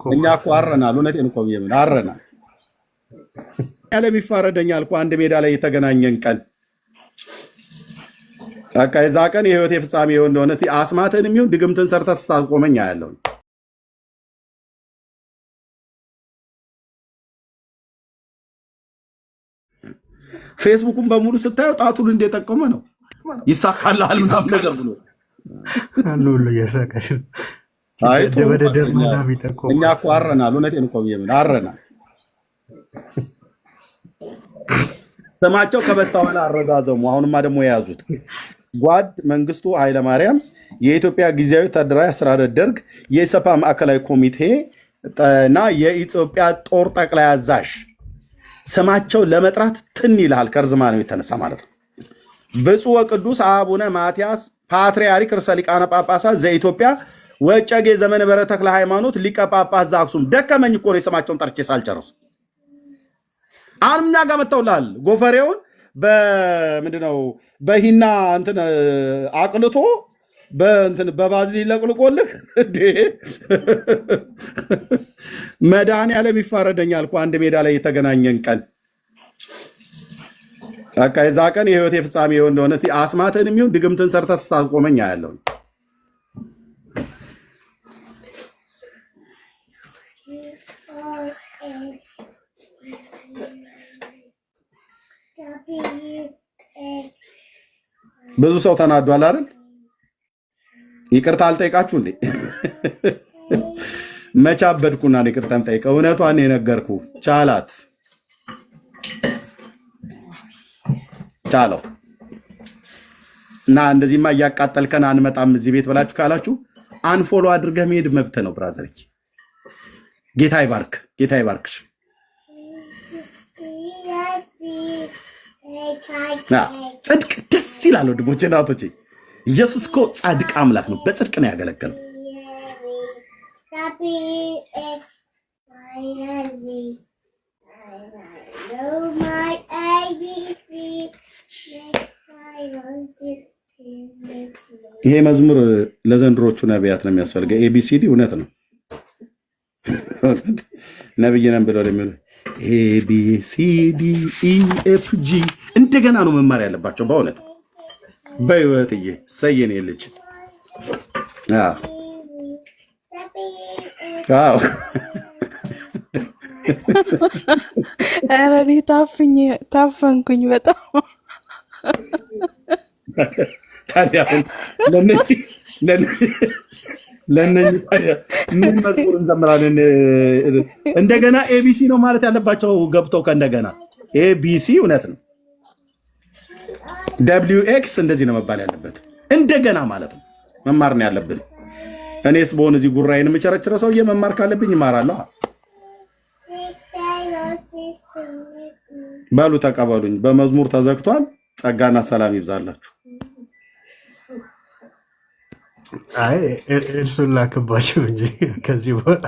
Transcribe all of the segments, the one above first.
እኛ እኮ አረናል። እውነቴን እኮ ብዬ አረናል። ያለም ይፋረደኛል እኮ አንድ ሜዳ ላይ የተገናኘን ቀን በቃ የዛ ቀን የህይወቴ ፍጻሜ ይሆን እንደሆነ እስኪ አስማትን የሚሆን ድግምትን ሰርተህ ትስታቆመኝ ያለው ፌስቡክን በሙሉ ስታየው ጣቱን እንደጠቆመ ነው። ይሳካልሃል ምናምን ነገር ብሎ አሉሉ የሰቀሽ እኛ እኮ አረናል። እውነቴን እኮ ብዬ አረናል። ስማቸው ከበስተኋላ አረጋዘሙ። አሁንማ ደግሞ የያዙት ጓድ መንግስቱ ኃይለማርያም የኢትዮጵያ ጊዜያዊ ወታደራዊ አስተዳደር ደርግ የኢሰፓ ማዕከላዊ ኮሚቴ እና የኢትዮጵያ ጦር ጠቅላይ አዛዥ ስማቸው ለመጥራት ትን ይልሃል። ከርዝማኔው የተነሳ ማለት ነው። ብፁዕ ወቅዱስ አቡነ ማትያስ ፓትርያርክ ርዕሰ ሊቃነ ጳጳሳት ዘኢትዮጵያ ወጨጌ ዘመንበረ ተክለ ሃይማኖት ሊቀ ጳጳስ ዘአክሱም። ደከመኝ እኮ ነው የስማቸውን ጠርቼ ሳልጨርስ። አሁን እኛ ጋር መጥተውልሃል። ጎፈሬውን በምንድነው በሂና እንትን አቅልቶ በእንትን በባዝሊን ለቅልቆልህ እንዴ! መድኃኒዓለም ይፋረደኛል እኮ አንድ ሜዳ ላይ የተገናኘን ቀን በቃ የዛ ቀን የህይወቴ ፍጻሜ ይሆን እንደሆነ እስኪ አስማትን የሚሆን ድግምትን ሰርተህ ትስታቆመኝ ያለው ብዙ ሰው ተናዷል አይደል? ይቅርታ አልጠይቃችሁ እንዴ? መቻበድኩና ይቅርታም ጠይቀ እውነቷን የነገርኩ ቻላት ቻለው እና እንደዚህማ እያቃጠልከን አንመጣም እዚህ ቤት ብላችሁ ካላችሁ አንፎሎ አድርገህ መሄድ መብት ነው። ብራዘር ጌታ ይባርክ፣ ጌታ ይባርክሽ። ጽድቅ ደስ ይላል ወንድሞቼ እናቶቼ። ኢየሱስ እኮ ጻድቅ አምላክ ነው። በጽድቅ ነው ያገለገለው። ይሄ መዝሙር ለዘንድሮቹ ነቢያት ነው የሚያስፈልገው። ኤቢሲዲ እውነት ነው። ነብይ ነን ብለው ለሚሉ ኤቢሲዲ ኢኤፍጂ እንደገና ነው መማር ያለባቸው በእውነት በህይወትዬ ሰየኔ ልጅ አዎ ኧረ እኔ ታፈንኩኝ በጣም። ታዲያ ለእነዚህ ምን መዝሙር እንዘምራለን? እንደገና ኤቢሲ ነው ማለት ያለባቸው ገብተው ከእንደገና ኤቢሲ እውነት ነው። ደብሊው ኤክስ እንደዚህ ነው መባል ያለበት እንደገና ማለት ነው። መማር ነው ያለብን። እኔስ በሆነ እዚህ ጉራዬን የምቸረችረው ሰውዬ መማር ካለብኝ ይማራለሁ። በሉ ተቀበሉኝ። በመዝሙር ተዘግቷል። ጸጋና ሰላም ይብዛላችሁ። አይ እርሱን ላክባቸው እንጂ ከዚህ በኋላ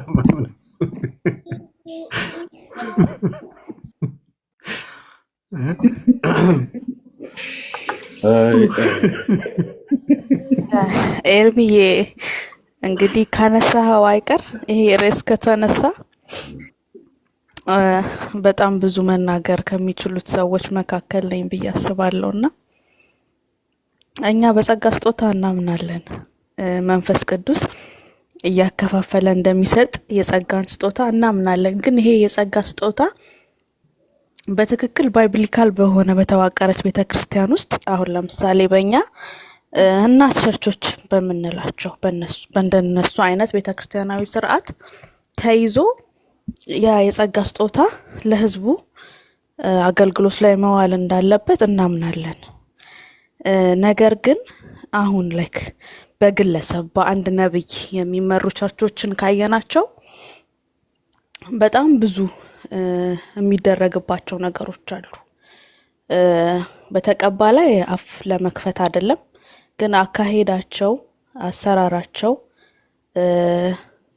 ኤርሚዬ እንግዲህ ካነሳኸው አይቀር ይሄ ርዕስ ከተነሳ በጣም ብዙ መናገር ከሚችሉት ሰዎች መካከል ነኝ ብዬ አስባለሁና እኛ በጸጋ ስጦታ እናምናለን። መንፈስ ቅዱስ እያከፋፈለ እንደሚሰጥ የጸጋን ስጦታ እናምናለን። ግን ይሄ የጸጋ ስጦታ በትክክል ባይብሊካል በሆነ በተዋቀረች ቤተክርስቲያን ውስጥ አሁን ለምሳሌ በእኛ እናት ቸርቾች በምንላቸው በእንደነሱ አይነት ቤተክርስቲያናዊ ስርዓት ተይዞ ያ የጸጋ ስጦታ ለህዝቡ አገልግሎት ላይ መዋል እንዳለበት እናምናለን። ነገር ግን አሁን ላይክ በግለሰብ በአንድ ነብይ የሚመሩ ቸርቾችን ካየናቸው በጣም ብዙ የሚደረግባቸው ነገሮች አሉ። በተቀባ ላይ አፍ ለመክፈት አይደለም፣ ግን አካሄዳቸው፣ አሰራራቸው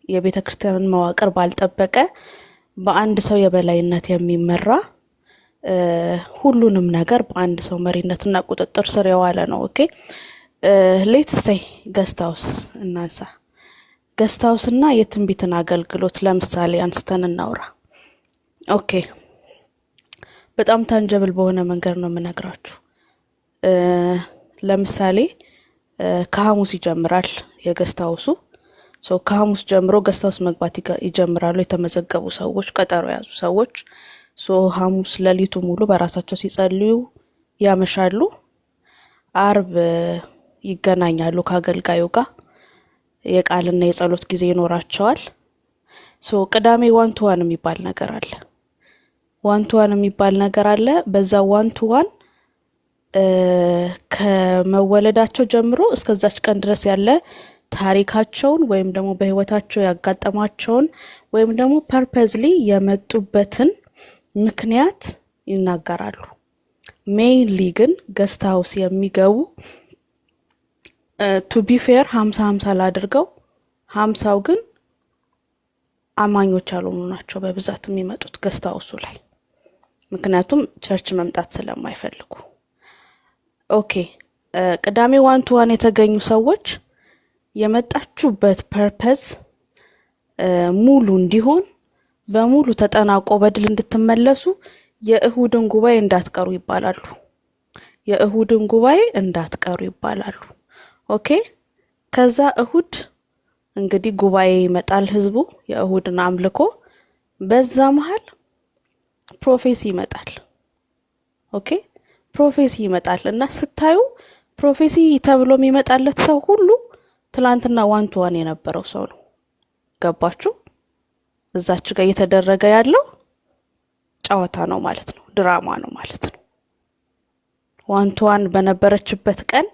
የቤተ ክርስቲያንን መዋቅር ባልጠበቀ በአንድ ሰው የበላይነት የሚመራ ሁሉንም ነገር በአንድ ሰው መሪነትና ቁጥጥር ስር የዋለ ነው። ኦኬ ሌትስ ሴይ ገስት ሃውስ እናንሳ። ገስታውስና የትንቢትን አገልግሎት ለምሳሌ አንስተን እናውራ። ኦኬ በጣም ታንጀብል በሆነ መንገድ ነው የምነግራችሁ። ለምሳሌ ከሐሙስ ይጀምራል የገስታውሱ። ከሐሙስ ጀምሮ ገስታውስ መግባት ይጀምራሉ የተመዘገቡ ሰዎች፣ ቀጠሮ የያዙ ሰዎች። ሐሙስ ሌሊቱ ሙሉ በራሳቸው ሲጸልዩ ያመሻሉ። አርብ ይገናኛሉ ከአገልጋዩ ጋር የቃልና የጸሎት ጊዜ ይኖራቸዋል። ቅዳሜ ዋን ቱ ዋን የሚባል ነገር አለ። በዛ ዋን ቱ ዋን ከመወለዳቸው ጀምሮ እስከዛች ቀን ድረስ ያለ ታሪካቸውን ወይም ደግሞ በህይወታቸው ያጋጠማቸውን ወይም ደግሞ ፐርፐዝሊ የመጡበትን ምክንያት ይናገራሉ። ሜይንሊ ግን ገስት ሃውስ የሚገቡ ቱ ቢ ፌር 50-50 ላድርገው 50 ግን አማኞች ያልሆኑ ናቸው በብዛት የሚመጡት ገስት ሃውሱ ላይ፣ ምክንያቱም ቸርች መምጣት ስለማይፈልጉ። ኦኬ ቅዳሜ ዋን ቱ ዋን የተገኙ ሰዎች የመጣችሁበት ፐርፐዝ ሙሉ እንዲሆን በሙሉ ተጠናቆ በድል እንድትመለሱ የእሁድን ጉባኤ እንዳትቀሩ ይባላሉ። ኦኬ ከዛ እሁድ እንግዲህ ጉባኤ ይመጣል ህዝቡ የእሁድን አምልኮ። በዛ መሃል ፕሮፌሲ ይመጣል። ኦኬ ፕሮፌሲ ይመጣል እና ስታዩ ፕሮፌሲ ተብሎ የሚመጣለት ሰው ሁሉ ትላንትና ዋን ቱ ዋን የነበረው ሰው ነው። ገባችሁ? እዛች ጋር እየተደረገ ያለው ጨዋታ ነው ማለት ነው፣ ድራማ ነው ማለት ነው። ዋን ቱ ዋን በነበረችበት ቀን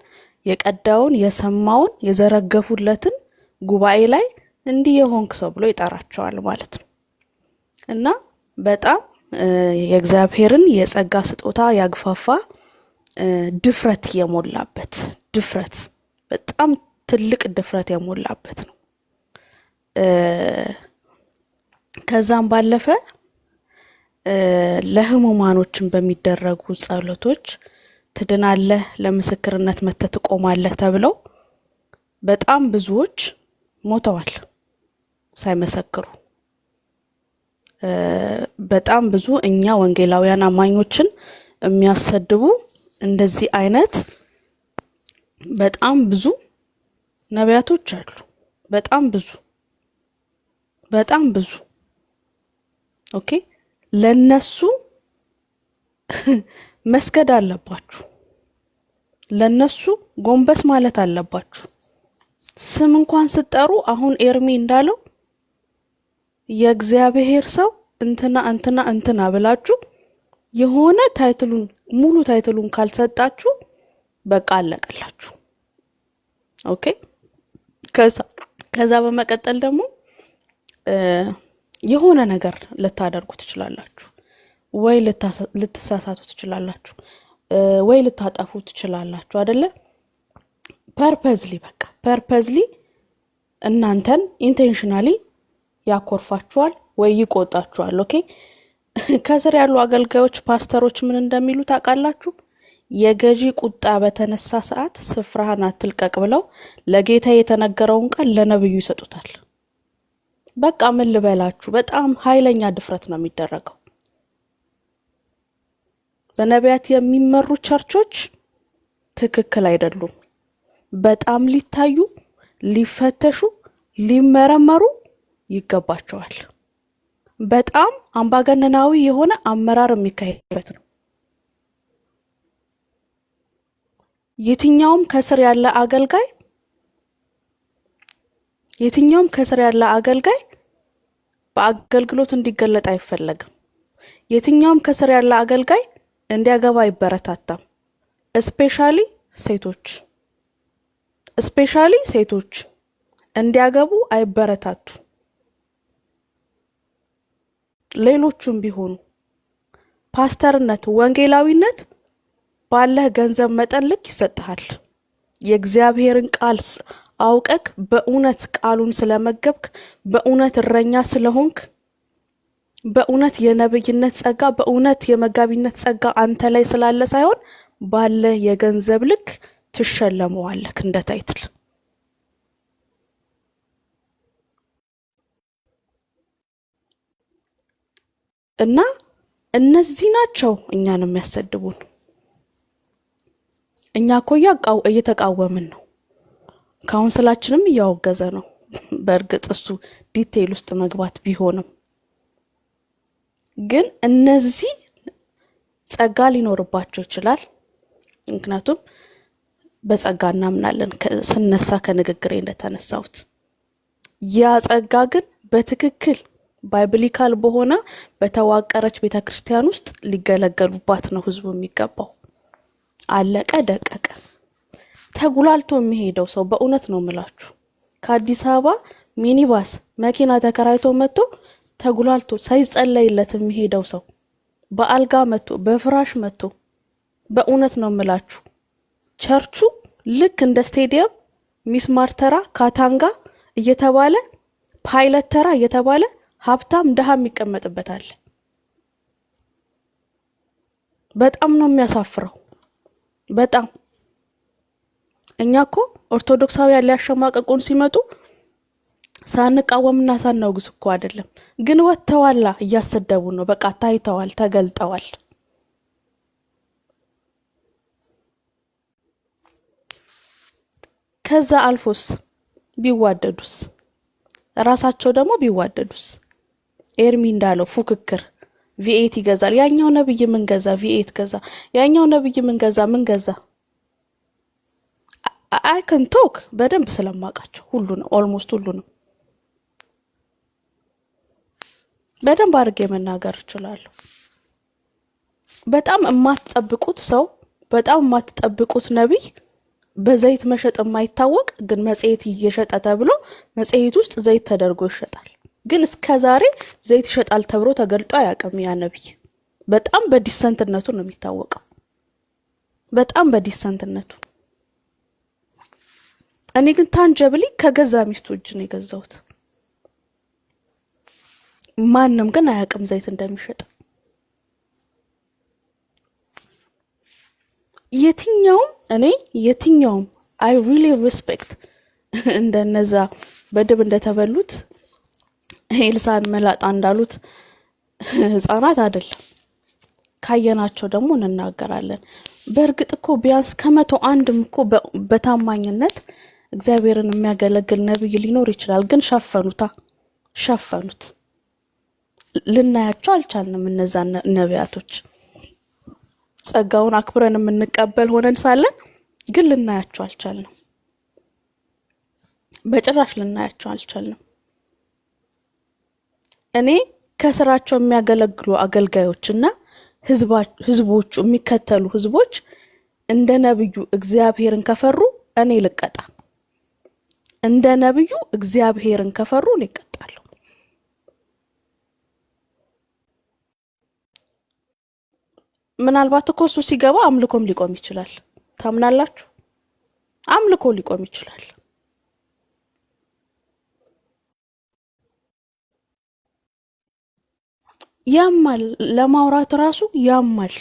የቀዳውን የሰማውን የዘረገፉለትን ጉባኤ ላይ እንዲህ የሆንክ ሰው ብሎ ይጠራቸዋል ማለት ነው። እና በጣም የእግዚአብሔርን የጸጋ ስጦታ ያግፋፋ ድፍረት የሞላበት በጣም ትልቅ ድፍረት የሞላበት ነው። ከዛም ባለፈ ለህሙማኖችን በሚደረጉ ጸሎቶች ትድናለህ፣ ለምስክርነት መተህ ትቆማለህ ተብለው በጣም ብዙዎች ሞተዋል ሳይመሰክሩ። በጣም ብዙ እኛ ወንጌላውያን አማኞችን የሚያሰድቡ እንደዚህ አይነት በጣም ብዙ ነቢያቶች አሉ። በጣም ብዙ ኦኬ ለነሱ መስገድ አለባችሁ፣ ለነሱ ጎንበስ ማለት አለባችሁ። ስም እንኳን ስጠሩ አሁን ኤርሚ እንዳለው የእግዚአብሔር ሰው እንትና ብላችሁ የሆነ ታይትሉን ሙሉ ታይትሉን ካልሰጣችሁ በቃ አለቀላችሁ። ኦኬ ከዛ በመቀጠል ደግሞ የሆነ ነገር ልታደርጉ ትችላላችሁ፣ ወይ ልትሳሳቱ ትችላላችሁ፣ ወይ ልታጠፉ ትችላላችሁ አይደለ? ፐርፐዝሊ እናንተን ኢንቴንሽናሊ ያኮርፋችኋል ወይ ይቆጣችኋል። ኦኬ ከስር ያሉ አገልጋዮች ፓስተሮች ምን እንደሚሉ ታውቃላችሁ? የገዢ ቁጣ በተነሳ ሰዓት ስፍራህን አትልቀቅ ብለው ለጌታ የተነገረውን ቃል ለነብዩ ይሰጡታል። በቃ ምን ልበላችሁ፣ በጣም ኃይለኛ ድፍረት ነው የሚደረገው። በነቢያት የሚመሩ ቸርቾች ትክክል አይደሉም። በጣም ሊታዩ፣ ሊፈተሹ፣ ሊመረመሩ ይገባቸዋል። በጣም አምባገነናዊ የሆነ አመራር የሚካሄድበት ነው። የትኛውም ከስር ያለ አገልጋይ በአገልግሎት እንዲገለጥ አይፈለግም። የትኛውም ከስር ያለ አገልጋይ እንዲያገባ አይበረታታም። ስፔሻሊ ሴቶች እንዲያገቡ አይበረታቱ። ሌሎቹም ቢሆኑ ፓስተርነት፣ ወንጌላዊነት ባለህ ገንዘብ መጠን ልክ ይሰጥሃል። የእግዚአብሔርን ቃል አውቀክ በእውነት ቃሉን ስለመገብክ፣ በእውነት እረኛ ስለሆንክ፣ በእውነት የነብይነት ጸጋ፣ በእውነት የመጋቢነት ጸጋ አንተ ላይ ስላለ ሳይሆን ባለ የገንዘብ ልክ ትሸለመዋለክ እንደ ታይትል። እና እነዚህ ናቸው እኛን የሚያሰድቡን። እኛ እኮ እየተቃወምን ነው፣ ካውንስላችንም እያወገዘ ነው። በእርግጥ እሱ ዲቴይል ውስጥ መግባት ቢሆንም ግን እነዚህ ጸጋ ሊኖርባቸው ይችላል። ምክንያቱም በጸጋ እናምናለን ስነሳ ከንግግሬ እንደተነሳሁት። ያ ጸጋ ግን በትክክል ባይብሊካል በሆነ በተዋቀረች ቤተክርስቲያን ውስጥ ሊገለገሉባት ነው ህዝቡ የሚገባው። አለቀ ደቀቀ። ተጉላልቶ የሚሄደው ሰው በእውነት ነው የምላችሁ፣ ከአዲስ አበባ ሚኒባስ መኪና ተከራይቶ መጥቶ ተጉላልቶ ሳይጸለይለት የሚሄደው ሰው በአልጋ መጥቶ በፍራሽ መጥቶ በእውነት ነው የምላችሁ ቸርቹ ልክ እንደ ስቴዲየም ሚስማር ተራ፣ ካታንጋ እየተባለ ፓይለት ተራ እየተባለ ሀብታም ድሃ የሚቀመጥበታል። በጣም ነው የሚያሳፍረው። በጣም እኛ እኮ ኦርቶዶክሳውያን ሊያሸማቀቁን ሲመጡ ሳንቃወምና ሳናውግስ እኮ አይደለም፣ ግን ወጥተዋላ እያሰደቡን ነው። በቃ ታይተዋል፣ ተገልጠዋል። ከዛ አልፎስ ቢዋደዱስ፣ ራሳቸው ደግሞ ቢዋደዱስ? ኤርሚ እንዳለው ፉክክር ቪኤት ይገዛል። ያኛው ነብይ ምን ገዛ? ቪኤት ገዛ። ያኛው ነብይ ምን ገዛ? ምን ገዛ? አይ ካን ቶክ በደንብ ስለማውቃቸው ሁሉ ነው፣ ኦልሞስት ሁሉ ነው በደንብ አድርጌ መናገር እችላለሁ። በጣም የማትጠብቁት ሰው፣ በጣም የማትጠብቁት ነብይ በዘይት መሸጥ የማይታወቅ ግን መጽሔት እየሸጠ ተብሎ መጽሔት ውስጥ ዘይት ተደርጎ ይሸጣል። ግን እስከዛሬ ዘይት ይሸጣል ተብሎ ተገልጦ አያውቅም። ያ ነብይ በጣም በዲሰንትነቱ ነው የሚታወቀው፣ በጣም በዲሰንትነቱ። እኔ ግን ታንጀብሊ ከገዛ ሚስቱ እጅ ነው የገዛሁት። ማንም ግን አያውቅም ዘይት እንደሚሸጥ። የትኛውም አይ ሪሊ ሪስፔክት እንደነዛ በድብ እንደተበሉት ኤልሳን መላጣ እንዳሉት ህፃናት አይደለም። ካየናቸው ደግሞ እንናገራለን። በእርግጥ እኮ ቢያንስ ከ101 እኮ በታማኝነት እግዚአብሔርን የሚያገለግል ነብይ ሊኖር ይችላል። ግን ሸፈኑት። ልናያቸው አልቻልንም። እነዛ ነቢያቶች ጸጋውን አክብረን የምንቀበል ሆነን ሳለን ግን ልናያቸው አልቻልንም። በጭራሽ ልናያቸው አልቻልንም። እኔ ከስራቸው የሚያገለግሉ አገልጋዮችና ህዝቦቹ የሚከተሉ ህዝቦች እንደ ነብዩ እግዚአብሔርን ከፈሩ እኔ ልቀጣ፣ እንደ ነብዩ እግዚአብሔርን ከፈሩ እኔ እቀጣለሁ። ምናልባት እኮ እሱ ሲገባ አምልኮም ሊቆም ይችላል። ታምናላችሁ? አምልኮ ሊቆም ይችላል። ያማል፣ ለማውራት ራሱ ያማል።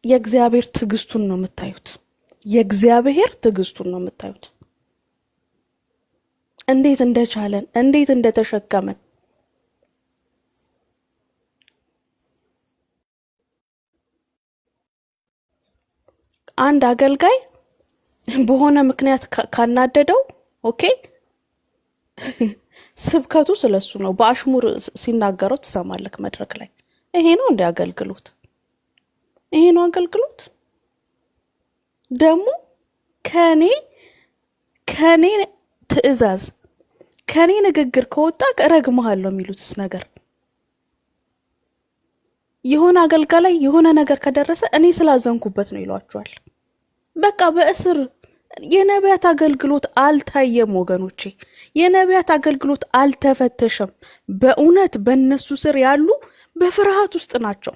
የእግዚአብሔር ትዕግስቱን ነው የምታዩት። የእግዚአብሔር ትዕግስቱን ነው የምታዩት። እንዴት እንደቻለን፣ እንዴት እንደተሸከመን። አንድ አገልጋይ በሆነ ምክንያት ካናደደው ኦኬ ስብከቱ ስለሱ ነው። በአሽሙር ሲናገረው ትሰማለክ መድረክ ላይ። ይሄ ነው እንደ አገልግሎት? ይሄ ነው አገልግሎት? ደግሞ ከኔ ትዕዛዝ ከኔ ንግግር ከወጣ እረግምሃለሁ የሚሉትስ ነገር። የሆነ አገልጋይ ላይ የሆነ ነገር ከደረሰ እኔ ስላዘንኩበት ነው ይሏቸዋል። በቃ በእስር የነቢያት አገልግሎት አልታየም ወገኖቼ። የነቢያት አገልግሎት አልተፈተሸም። በእውነት በእነሱ ስር ያሉ በፍርሃት ውስጥ ናቸው።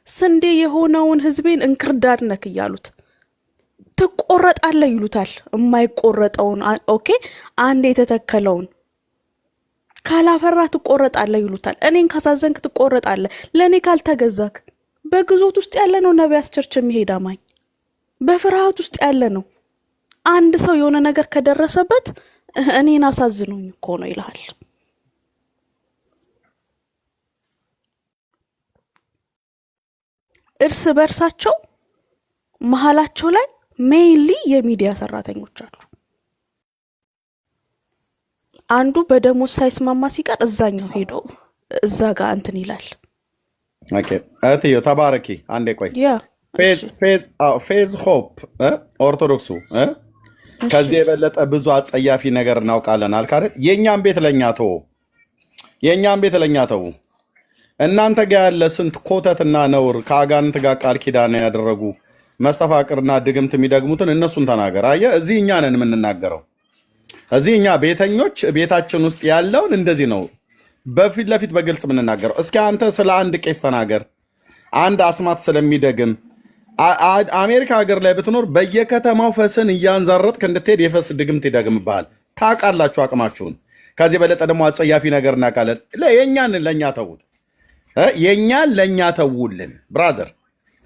ስንዴ የሆነውን ህዝቤን እንክርዳድ ነክ እያሉት ትቆረጣለህ ይሉታል። የማይቆረጠውን ኦኬ አንድ የተተከለውን ካላፈራ ትቆረጣለህ ይሉታል። እኔን ካሳዘንክ ትቆረጣለህ፣ ለእኔ ካልተገዛክ። በግዞት ውስጥ ያለ ነው ነቢያት ቸርች የሚሄድ አማኝ፣ በፍርሃት ውስጥ ያለ ነው። አንድ ሰው የሆነ ነገር ከደረሰበት እኔን አሳዝኖኝ እኮ ነው ይልሃል። እርስ በርሳቸው መሀላቸው ላይ ሜይንሊ የሚዲያ ሰራተኞች አሉ። አንዱ በደሞዝ ሳይስማማ ሲቀር እዛኛው ሄዶ እዛ ጋር እንትን ይላል። ኦኬ እህትዮ ተባረኪ። አንዴ ቆይ ያ ፌዝ ሆፕ ኦርቶዶክሱ ከዚህ የበለጠ ብዙ አጸያፊ ነገር እናውቃለን አልክ አይደል? የእኛም ቤት ለእኛ ተው፣ የእኛም ቤት ለእኛ ተው። እናንተ ጋር ያለ ስንት ኮተትና ነውር ከአጋንንት ጋር ቃል ኪዳን ያደረጉ መስተፋቅርና ድግምት የሚደግሙትን እነሱን ተናገር። አየህ፣ እዚህ እኛ ነን የምንናገረው። እዚህ እኛ ቤተኞች ቤታችን ውስጥ ያለውን እንደዚህ ነው በፊት ለፊት በግልጽ የምንናገረው። እስኪ አንተ ስለ አንድ ቄስ ተናገር፣ አንድ አስማት ስለሚደግም። አሜሪካ ሀገር ላይ ብትኖር በየከተማው ፈስን እያንዛረጥክ እንድትሄድ የፈስ ድግምት ይደግምብሃል። ታውቃላችሁ አቅማችሁን። ከዚህ በለጠ ደግሞ አጸያፊ ነገር እናውቃለን። የእኛን ለእኛ ተዉት፣ የእኛን ለእኛ ተዉልን ብራዘር።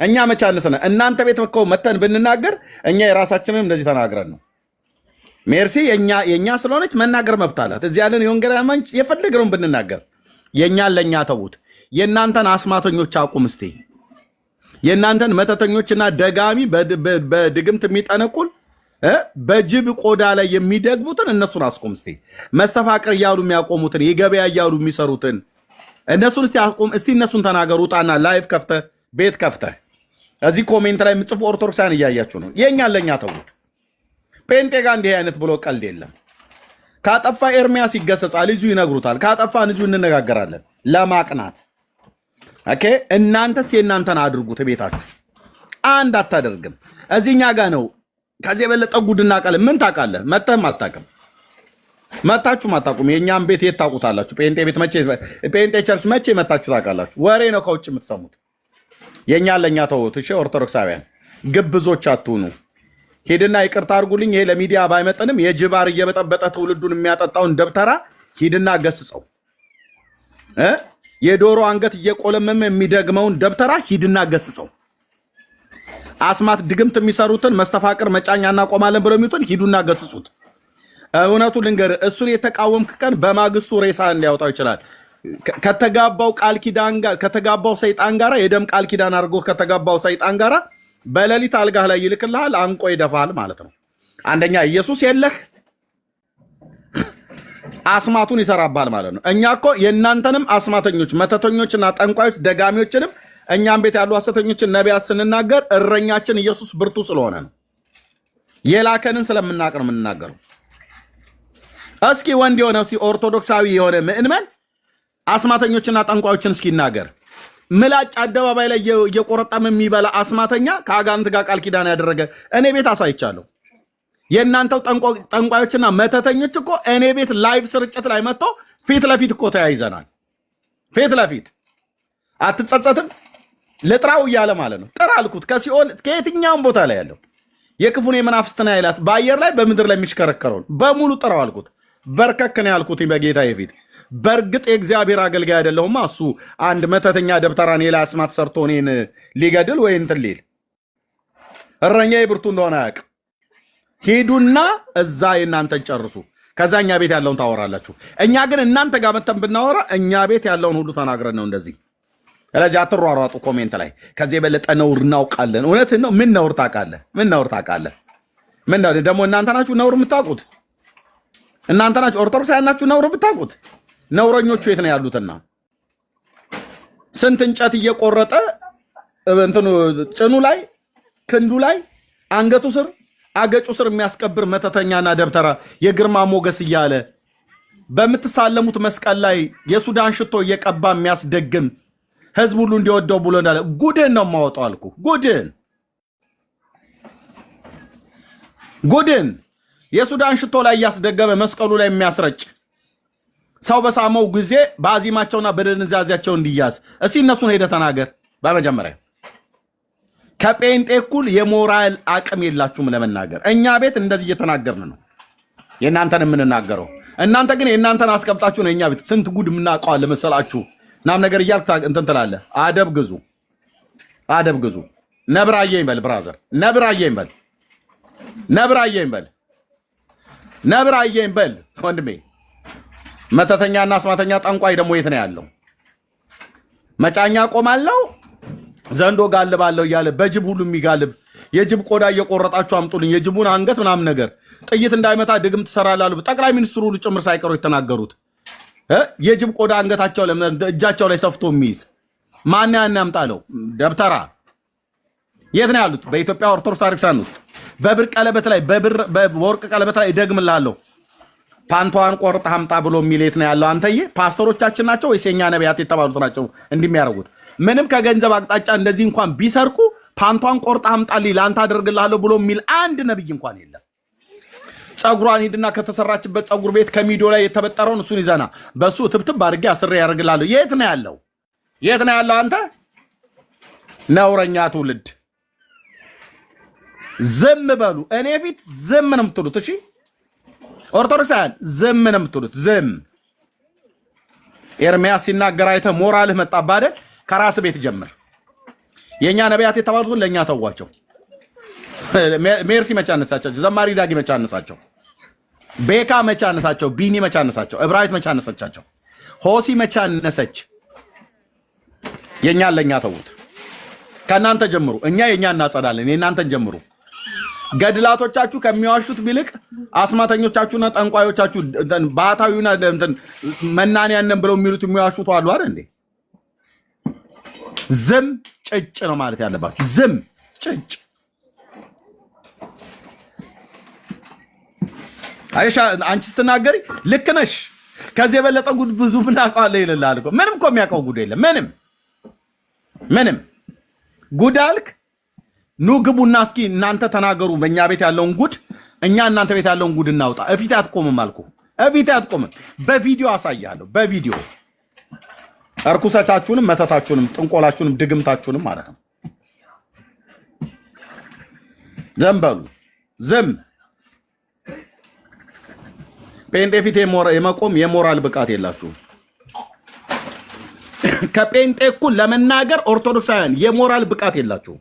እኛ መቻ አንስነ እናንተ ቤት መከው መተን ብንናገር እኛ የራሳችንን እንደዚህ ተናግረን ነው። ሜርሲ የእኛ ስለሆነች መናገር መብት አላት። እዚህ ያለን የወንጌል አማኞች የፈለግነውን ብንናገር የእኛን ለእኛ ተዉት። የእናንተን አስማተኞች አቁም እስቲ። የእናንተን መተተኞችና ደጋሚ በድግምት የሚጠነቁል በጅብ ቆዳ ላይ የሚደግሙትን እነሱን አስቁም እስቲ። መስተፋቅር እያሉ የሚያቆሙትን የገበያ እያሉ የሚሰሩትን እነሱን እስቲ አቁም እስቲ። እነሱን ተናገሩ። ውጣና ላይቭ ከፍተህ ቤት ከፍተህ እዚህ ኮሜንት ላይ የምጽፉ ኦርቶዶክሳን እያያችሁ ነው። የእኛን ለእኛ ተዉት። ፔንጤ ጋር እንዲህ አይነት ብሎ ቀልድ የለም። ካጠፋ ኤርሚያስ ይገሰጻል፣ ልጁ ይነግሩታል። ካጠፋ ልጁ እንነጋገራለን ለማቅናት። ኦኬ እናንተስ የእናንተን አድርጉት። ቤታችሁ አንድ አታደርግም። እዚህኛ ጋር ነው። ከዚህ የበለጠ ጉድና ቀል ምን ታውቃለህ? መተህም አታውቅም፣ መታችሁም አታውቁም። የእኛም ቤት የት ታውቁታላችሁ? ጴንጤ ቤት መቼ፣ ጴንጤ ቸርች መቼ መታችሁ ታውቃላችሁ? ወሬ ነው ከውጭ የምትሰሙት። የእኛን ለእኛ ተውት። እሺ ኦርቶዶክሳውያን ግብዞች አትሁኑ። ሂድና ይቅርታ አድርጉልኝ፣ ይሄ ለሚዲያ ባይመጥንም የጅባር እየበጠበጠ ትውልዱን የሚያጠጣውን ደብተራ ሂድና ገስጸው። የዶሮ አንገት እየቆለመመ የሚደግመውን ደብተራ ሂድና ገስጸው። አስማት ድግምት የሚሰሩትን መስተፋቅር መጫኛ እናቆማለን ብለው የሚሉትን ሂዱና ገስጹት። እውነቱ ልንገር፣ እሱን የተቃወምክ ቀን በማግስቱ ሬሳ ሊያወጣው ይችላል። ከተጋባው ቃል ኪዳን ጋር ከተጋባው ሰይጣን ጋር የደም ቃል ኪዳን አድርጎ ከተጋባው ሰይጣን ጋር በሌሊት አልጋህ ላይ ይልክልሃል፣ አንቆ ይደፋል ማለት ነው። አንደኛ ኢየሱስ የለህ፣ አስማቱን ይሰራባል ማለት ነው። እኛ እኮ የእናንተንም አስማተኞች መተተኞችና ጠንቋዮች ደጋሚዎችንም እኛም ቤት ያሉ ሐሰተኞችን ነቢያት ስንናገር እረኛችን ኢየሱስ ብርቱ ስለሆነ ነው። የላከንን ስለምናውቅ ነው የምንናገረው። እስኪ ወንድ የሆነ ኦርቶዶክሳዊ የሆነ ምእመን አስማተኞችና ጠንቋዮችን እስኪ ይናገር። ምላጭ አደባባይ ላይ እየቆረጠም የሚበላ አስማተኛ ከአጋንንት ጋር ቃል ኪዳን ያደረገ እኔ ቤት አሳይቻለሁ። የእናንተው ጠንቋዮችና መተተኞች እኮ እኔ ቤት ላይቭ ስርጭት ላይ መጥቶ ፊት ለፊት እኮ ተያይዘናል። ፊት ለፊት አትጸጸትም? ልጥራው እያለ ማለት ነው። ጥራ አልኩት። ከሲኦል ከየትኛውም ቦታ ላይ ያለው የክፉን የመናፍስትን ኃይላት በአየር ላይ በምድር ላይ የሚሽከረከረውን በሙሉ ጥራው አልኩት። በርከክ ነው ያልኩት በጌታ የፊት። በእርግጥ የእግዚአብሔር አገልጋይ አይደለሁማ። እሱ አንድ መተተኛ ደብተራን የላይ አስማት ሰርቶ እኔን ሊገድል ወይ እንትን ሊል እረኛዬ ብርቱ እንደሆነ አያውቅም። ሂዱና እዛ የእናንተን ጨርሱ። ከዛ እኛ ቤት ያለውን ታወራላችሁ። እኛ ግን እናንተ ጋር መተን ብናወራ እኛ ቤት ያለውን ሁሉ ተናግረን ነው እንደዚህ። ስለዚህ አትሯሯጡ ኮሜንት ላይ። ከዚህ የበለጠ ነውር እናውቃለን። እውነትህን ነው። ምን ነውር ታውቃለህ? ምን ነውር ታውቃለህ? ምን ነው ደግሞ እናንተ ናችሁ ነውር የምታውቁት? እናንተ ናችሁ ኦርቶዶክሳውያን ናችሁ ነውር የምታውቁት? ነውረኞቹ የት ነው ያሉትና ስንት እንጨት እየቆረጠ እንትኑ ጭኑ ላይ ክንዱ ላይ አንገቱ ስር አገጩ ስር የሚያስቀብር መተተኛና ደብተራ የግርማ ሞገስ እያለ በምትሳለሙት መስቀል ላይ የሱዳን ሽቶ እየቀባ የሚያስደግም ህዝብ ሁሉ እንዲወደው ብሎ እንዳለ ጉድን ነው የማወጣው አልኩ። ጉድን የሱዳን ሽቶ ላይ እያስደገመ መስቀሉ ላይ የሚያስረጭ ሰው በሳመው ጊዜ በአዚማቸውና በድንዛዜያቸው እንዲያዝ። እስቲ እነሱን ሄደ ተናገር። በመጀመሪያ ከጴንጤ እኩል የሞራል አቅም የላችሁም ለመናገር። እኛ ቤት እንደዚህ እየተናገርን ነው የእናንተን የምንናገረው። እናንተ ግን የእናንተን አስቀምጣችሁ ነው እኛ ቤት ስንት ጉድ የምናውቀዋል መሰላችሁ ናም ነገር እያልክ እንትን ትላለህ። አደብ ግዙ። ነብራየኝ በል ብራዘር፣ ነብራየኝ በል ወንድሜ። መተተኛና አስማተኛ ጠንቋይ ደግሞ የት ነው ያለው? መጫኛ ቆማለው ዘንዶ ጋልባለሁ እያለ በጅብ ሁሉ የሚጋልብ የጅብ ቆዳ እየቆረጣችሁ አምጡልኝ የጅቡን አንገት ምናምን ነገር ጥይት እንዳይመታ ድግም ትሰራላሉ ጠቅላይ ሚኒስትሩ ሁሉ ጭምር ሳይቀሩ የተናገሩት የጅብ ቆዳ አንገታቸው እጃቸው ላይ ሰፍቶ የሚይዝ ማን ያን ያምጣለው ደብተራ የት ነው ያሉት በኢትዮጵያ ኦርቶዶክስ ቤተክርስቲያን ውስጥ በብር ቀለበት ላይ በወርቅ ቀለበት ላይ ደግምላለሁ ፓንቷን ቆርጣ አምጣ ብሎ የሚሌት ነው ያለው አንተዬ ፓስተሮቻችን ናቸው ወይስ የኛ ነቢያት የተባሉት ናቸው እንደሚያደርጉት ምንም ከገንዘብ አቅጣጫ እንደዚህ እንኳን ቢሰርቁ ፓንቷን ቆርጣ አምጣልኝ ላንተ አደርግልሃለሁ ብሎ የሚል አንድ ነብይ እንኳን የለም ጸጉሯን ሂድና ከተሰራችበት ጸጉር ቤት ከሚዲዮ ላይ የተበጠረውን እሱን ይዘና በሱ ትብትብ አድርጌ አስሬ ያደርግልሃለሁ የት ነው ያለው አንተ ነውረኛ ትውልድ ዝም በሉ እኔ ፊት ዝም ነው የምትሉት እሺ ኦርቶዶክሳውያን ዝም ነው የምትሉት ዝም ኤርሚያስ ሲናገር አይተህ ሞራልህ መጣብህ አይደል ከራስ ቤት ጀምር የኛ ነቢያት የተባሉትን ለኛ ተዋቸው ሜርሲ መቻነሳቸው ዘማሪ ዳጊ መቻነሳቸው ቤካ መቻነሳቸው ቢኒ መቻነሳቸው እብራሂት መቻነሳቸው ሆሲ መቻነሰች የኛ ለኛ ተውት ከናንተ ጀምሩ እኛ የኛ እናጸዳለን የናንተን ጀምሩ ገድላቶቻችሁ ከሚዋሹት ቢልቅ አስማተኞቻችሁና ጠንቋዮቻችሁ ባታዊና መናንያንን ብለው የሚሉት የሚዋሹት አሉ አይደል እንዴ ዝም ጭጭ ነው ማለት ያለባችሁ ዝም ጭጭ አይሻ አንቺ ስትናገሪ ልክ ነሽ ከዚህ የበለጠ ጉድ ብዙ ምን አውቃለሁ ይላል እኮ ምንም እኮ የሚያውቀው ጉድ የለም ምንም ጉድ አልክ ኑ ግቡና እስኪ እናንተ ተናገሩ በእኛ ቤት ያለውን ጉድ እኛ እናንተ ቤት ያለውን ጉድ እናውጣ እፊት አትቆምም አልኩ እፊት አትቆምም በቪዲዮ አሳያለሁ በቪዲዮ እርኩሰታችሁንም መተታችሁንም ጥንቆላችሁንም ድግምታችሁንም ማለት ነው ዘንበሉ ዝም ጴንጤ ፊት የመቆም የሞራል ብቃት የላችሁም ከጴንጤ እኩል ለመናገር ኦርቶዶክሳውያን የሞራል ብቃት የላችሁም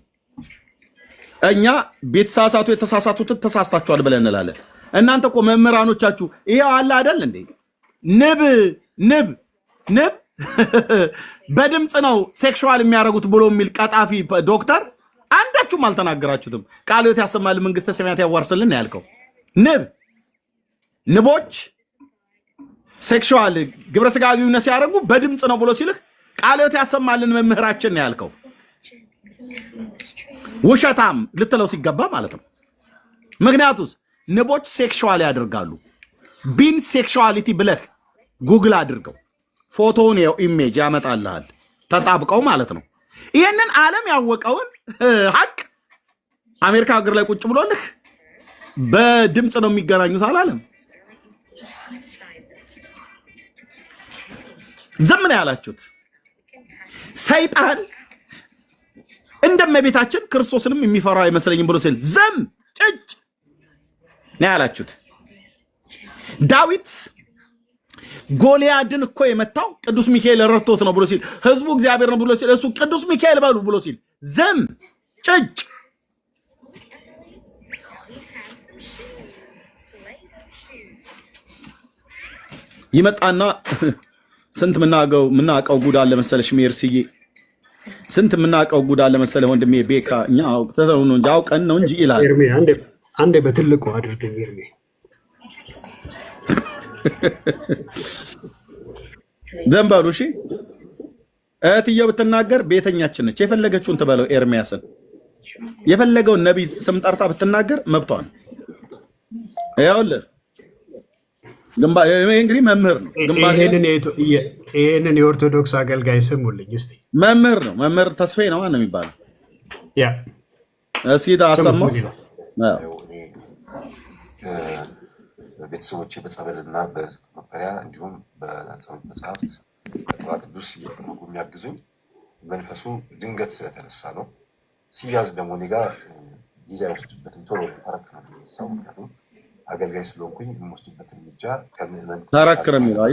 እኛ ቤተሳሳቱ የተሳሳቱት ተሳስታችኋል ብለን እንላለን እናንተ እኮ መምህራኖቻችሁ ይሄው አለ አይደል እንዴ ንብ በድምጽ ነው ሴክሹዋል የሚያደርጉት ብሎ የሚል ቀጣፊ ዶክተር አንዳችሁም አልተናገራችሁትም ቃል ሕይወት ያሰማል መንግስተ ሰማያት ያዋርስልን ያልከው ንቦች ሴክሹዋል ግብረ ስጋ ግንኙነት ሲያደርጉ በድምጽ ነው ብሎ ሲልህ ቃል ሕይወት ያሰማልን መምህራችን ነው ያልከው ውሸታም ልትለው ሲገባ ማለት ነው ምክንያቱስ ንቦች ሴክሹዋል ያደርጋሉ ቢን ሴክሹዋሊቲ ብለህ ጉግል አድርገው ፎቶውን ያው ኢሜጅ ያመጣልሃል ተጣብቀው ማለት ነው ይሄንን ዓለም ያወቀውን ሀቅ አሜሪካ ሀገር ላይ ቁጭ ብሎልህ በድምጽ ነው የሚገናኙት አላለም ዘመን ያላችሁት ሰይጣን እንደመቤታችን ክርስቶስንም የሚፈራው አይመስለኝም ብሎ ሲል ዘም ጭጭ ነው ያላችሁት ዳዊት ጎልያድን እኮ የመታው ቅዱስ ሚካኤል ረድቶት ነው ብሎ ሲል ህዝቡ እግዚአብሔር ነው ብሎ ሲል እሱ ቅዱስ ሚካኤል በሉ ብሎ ሲል ዘም ጭጭ ይመጣና ስንት ምናቀው ጉድ አለ መሰለሽ ሜርሲዬ ስንት ምናቀው ጉድ አለ መሰለ ወንድሜ ቤካ እኛ አውቀተው ነው እንጂ አውቀን ነው እንጂ ይላል ኤርሚ አንዴ በትልቁ አድርገኝ ኤርሚ ዘንባሉ እሺ እህትየው ብትናገር ቤተኛችን ነች የፈለገችውን ትበለው ኤርሚያስን የፈለገውን ነብይ ስም ጠርታ ብትናገር መብቷን ያውልህ ግንባር እንግዲህ መምህር ነው ይሄንን የኦርቶዶክስ አገልጋይ ስሙልኝ እስቲ መምህር ተስፋዬ ነው ማን ነው የሚባለው ያ እስኪ ታሰማው ቤተሰቦቼ በጸበልና በመጠሪያ እንዲሁም በጸሎት መጽሐፍት በጥዋ ቅዱስ እየተመጉ የሚያግዙኝ መንፈሱ ድንገት ስለተነሳ ነው ሲያዝ ደግሞ እኔ ጋር ጊዜ አይወስድበትም ቶሎ ተረክ ነው የሚነሳው ምክንያቱም አገልጋይ ስለሆንኩኝ የምወስድበት እርምጃ ከምዕመን ተረክረ የሚለው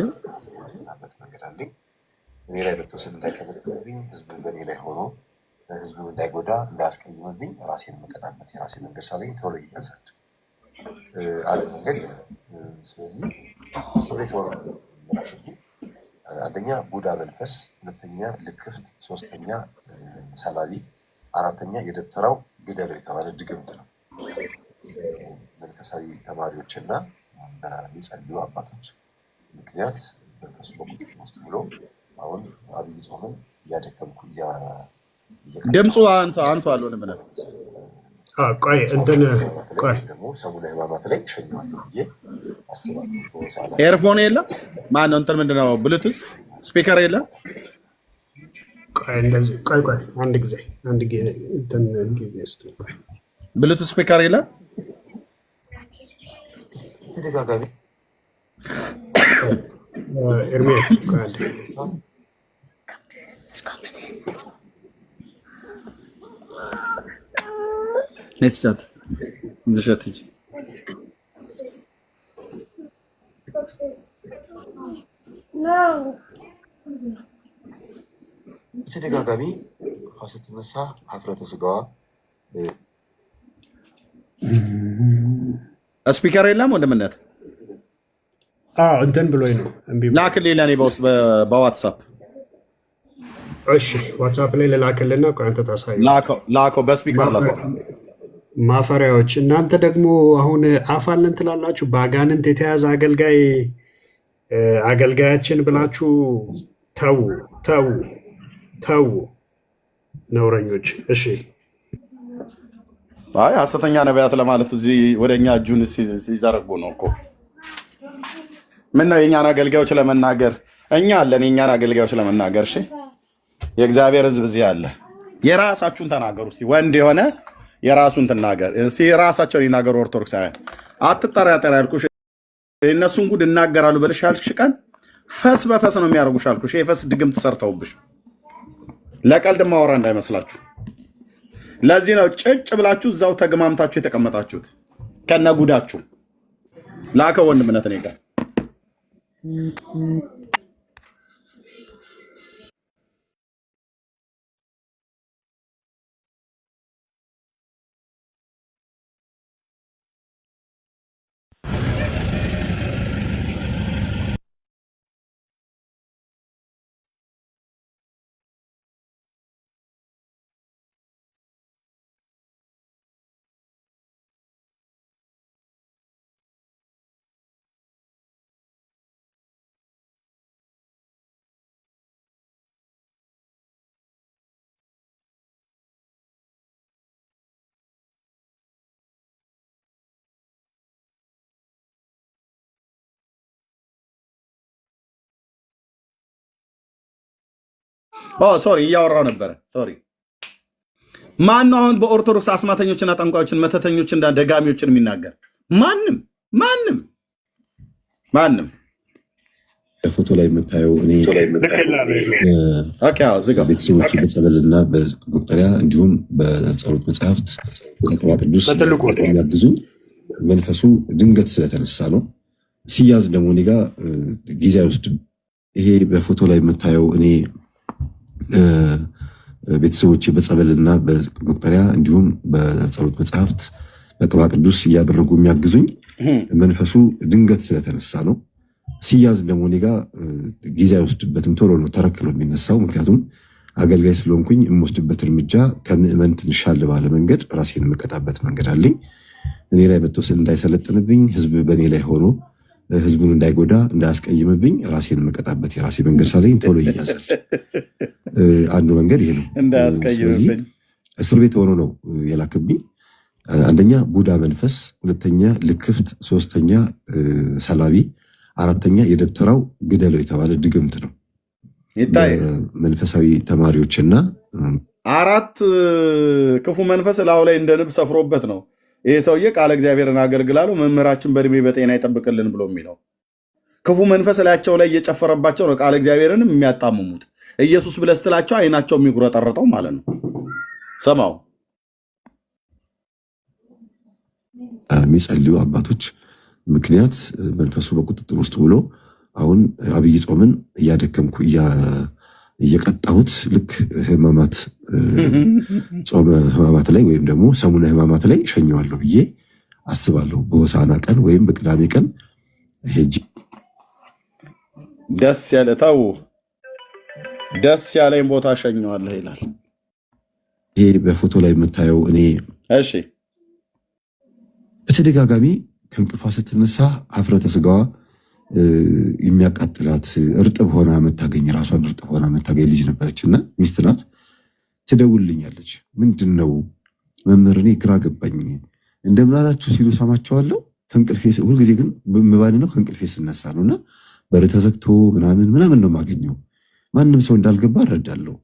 መንገድ አለኝ እኔ ላይ በተወሰን እንዳይቀበልብኝ ህዝብ በእኔ ላይ ሆኖ ህዝብ እንዳይጎዳ እንዳያስቀይምብኝ ራሴን መቀጣበት የራሴ መንገድ ሳለኝ ቶሎ ይያዛል አንድ መንገድ ስለዚህ ሰቤት ወር አንደኛ ቡዳ መንፈስ፣ ሁለተኛ ልክፍት፣ ሶስተኛ ሰላቢ፣ አራተኛ የደብተራው ግደለው የተባለ ድግምት ነው። መንፈሳዊ ተማሪዎችና በሚጸልዩ አባቶች ምክንያት መንፈሱ በቁጥጥር ውስጥ ብሎ አሁን አብይ ጾምን እያደከምኩ ድምፁ አንቱ አልሆነ ምንም ቆይ እንትን ቆይ ደግሞ ሰሙነ ሕማማት ላይ ሸኘዋለሁ ብዬ አስባለሁ። ኤርፎን የለም ማን ነው እንትን ምንድነው ብሉቱዝ ስፒከር የለም። ቆይ እንደዚህ ቆይ አንድ ጊዜ እንትን ጊዜ ቆይ ብሉቱዝ ስፒከር የለም ተደጋጋሚ ኤርሚያስ ነስቻት እንደሸትጂ ተደጋጋሚ ስትነሳ ሀፍረተ ስጋዋ ስፒከር የለም ወንድምነት እንትን ብሎኝ ነው ላክልኝ ለእኔ በውስጥ በዋትሳፕ እሺ ዋትሳፕ ላይ ልላክልና ቆይ አንተ ታሳይ ላከው በስፒከር ላስ ማፈሪያዎች እናንተ ደግሞ አሁን አፋለን ትላላችሁ በአጋንንት የተያዘ አገልጋያችን ብላችሁ ተው ነውረኞች። እሺ አይ ሐሰተኛ ነቢያት ለማለት እዚህ ወደኛ እጁን ሲዘረጉ ነው እኮ ምን ነው የኛን አገልጋዮች ለመናገር እኛ አለን የኛን አገልጋዮች ለመናገር እሺ የእግዚአብሔር ሕዝብ እዚህ አለ የራሳችሁን ተናገሩ እስቲ ወንድ የሆነ የራሱን ተናገር እስቲ ራሳቸውን ይናገሩ ኦርቶዶክሳውያን አትጠራጠር ያልኩሽ እነሱን ጉድ እናገራሉ ብለሽ ያልሽ ቀን ፈስ በፈስ ነው የሚያርጉሽ አልኩሽ የፈስ ድግምት ሰርተውብሽ ለቀልድ ማወራ እንዳይመስላችሁ ለዚህ ነው ጭጭ ብላችሁ እዛው ተግማምታችሁ የተቀመጣችሁት ከነጉዳችሁ ላከ ወንድምነት ነው ጋር ሶሪ እያወራው ነበረ ሶሪ ማን ነው አሁን በኦርቶዶክስ አስማተኞችና ጠንቋዮችን መተተኞችና ደጋሚዎችን የሚናገር ማንም ፎቶ ላይ የምታየው እኔ ቤተሰቦች በጸበልና በመቁጠሪያ እንዲሁም በጸሎት መጽሐፍት በቅባ ቅዱስ የሚያግዙኝ መንፈሱ ድንገት ስለተነሳ ነው። ሲያዝ ደግሞ እኔ ጋ ጊዜ አይወስድም። ይሄ በፎቶ ላይ የምታየው እኔ ቤተሰቦች በጸበልና በመቁጠሪያ እንዲሁም በጸሎት መጽሐፍት በቅባ ቅዱስ እያደረጉ የሚያግዙኝ መንፈሱ ድንገት ስለተነሳ ነው። ሲያዝ ደግሞ እኔ ጋ ጊዜ አይወስድበትም፣ ቶሎ ነው ተረክሎ የሚነሳው። ምክንያቱም አገልጋይ ስለሆንኩኝ የምወስድበት እርምጃ ከምዕመን ትንሽ ሻል ባለ መንገድ ራሴን የምቀጣበት መንገድ አለኝ። እኔ ላይ መተወስል እንዳይሰለጥንብኝ፣ ህዝብ በእኔ ላይ ሆኖ ህዝቡን እንዳይጎዳ እንዳያስቀይምብኝ ራሴን የምቀጣበት የራሴ መንገድ ሳለኝ ቶሎ ይያዛል። አንዱ መንገድ ይሄ ነው። ስለዚህ እስር ቤት ሆኖ ነው የላክብኝ። አንደኛ ቡዳ መንፈስ፣ ሁለተኛ ልክፍት፣ ሶስተኛ ሰላቢ፣ አራተኛ የደብተራው ግደለው የተባለ ድግምት ነው። መንፈሳዊ ተማሪዎችና አራት ክፉ መንፈስ ላዩ ላይ እንደ ንብ ሰፍሮበት ነው ይሄ ሰውዬ ቃለ እግዚአብሔርን አገልግላሉ መምህራችን በእድሜ በጤና ይጠብቅልን ብሎ የሚለው ክፉ መንፈስ ላያቸው ላይ እየጨፈረባቸው ነው ቃለ እግዚአብሔርንም የሚያጣምሙት። ኢየሱስ ብለህ ስትላቸው አይናቸው የሚጉረጠረጠው ማለት ነው። ሰማው የሚጸልዩ አባቶች ምክንያት መንፈሱ በቁጥጥር ውስጥ ውሎ አሁን አብይ ጾምን እያደከምኩ እየቀጣሁት ልክ ህማማት ጾመ ህማማት ላይ ወይም ደግሞ ሰሙነ ህማማት ላይ ሸኘዋለሁ ብዬ አስባለሁ። በሆሳና ቀን ወይም በቅዳሜ ቀን ሄጂ ደስ ያለ ተው ደስ ያለኝ ቦታ ሸኘዋለሁ ይላል። ይሄ በፎቶ ላይ የምታየው እኔ እሺ በተደጋጋሚ ከእንቅልፏ ስትነሳ ሀፍረተ ስጋዋ የሚያቃጥላት እርጥብ ሆና የምታገኝ ራሷን እርጥብ ሆና የምታገኝ ልጅ ነበረች እና ሚስት ናት። ትደውልኛለች። ምንድን ነው መምህር እኔ ግራ ገባኝ እንደምን አላችሁ ሲሉ ሰማቸዋለሁ። ከእንቅልፌ ሁልጊዜ ግን ምባል ነው ከእንቅልፌ ስነሳ ነው እና በር ተዘግቶ ምናምን ነው የማገኘው። ማንም ሰው እንዳልገባ እረዳለሁ።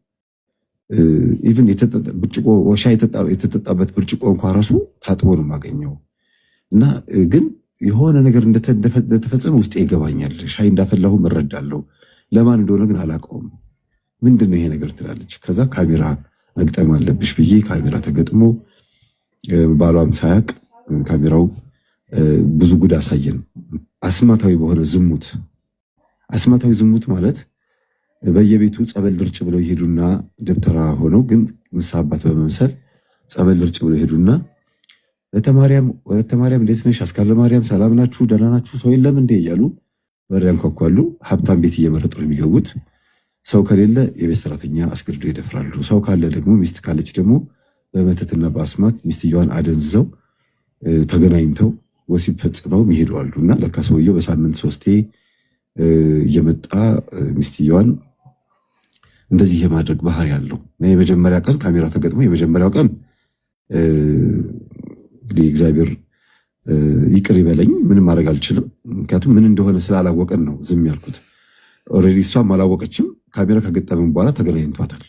ኢቭን ብርጭቆ ሻይ የተጠጣበት ብርጭቆ እንኳ ራሱ ታጥቦ ነው የማገኘው እና ግን የሆነ ነገር እንደተፈጸመ ውስጤ ይገባኛል። ሻይ እንዳፈላሁ እረዳለሁ። ለማን እንደሆነ ግን አላውቀውም። ምንድን ነው ይሄ ነገር ትላለች። ከዛ ካሜራ መግጠም አለብሽ ብዬ ካሜራ ተገጥሞ ባሏም ሳያቅ ካሜራው ብዙ ጉድ አሳየን። አስማታዊ በሆነ ዝሙት አስማታዊ ዝሙት ማለት በየቤቱ ጸበል ልርጭ ብለው ይሄዱና ደብተራ ሆነው ግን ንስሐ አባት በመምሰል ጸበል ልርጭ ብለው ይሄዱና ለተማርያም ወለተማርያም እንዴት ነሽ? አስካለ ማርያም ሰላም ናችሁ? ደህና ናችሁ? ሰው የለም እንዴ እያሉ በር ያንኳኳሉ። ሀብታም ቤት እየመረጡ ነው የሚገቡት። ሰው ከሌለ የቤት ሰራተኛ አስገድዶ ይደፍራሉ። ሰው ካለ ደግሞ ሚስት ካለች ደግሞ በመተትና በአስማት ሚስትየዋን አደንዝዘው ተገናኝተው ወሲብ ፈጽመው ይሄዳሉ። እና ለካ ሰውየው በሳምንት 3 እየመጣ ሚስትየዋን እንደዚህ የማድረግ ባህሪ ያለው። የመጀመሪያ ቀን ካሜራ ተገጥሞ የመጀመሪያው ቀን እንግዲህ እግዚአብሔር ይቅር ይበለኝ፣ ምንም ማድረግ አልችልም። ምክንያቱም ምን እንደሆነ ስላላወቀን ነው ዝም ያልኩት። ኦልሬዲ እሷም አላወቀችም። ካሜራ ከገጠመን በኋላ ተገናኝቷታል።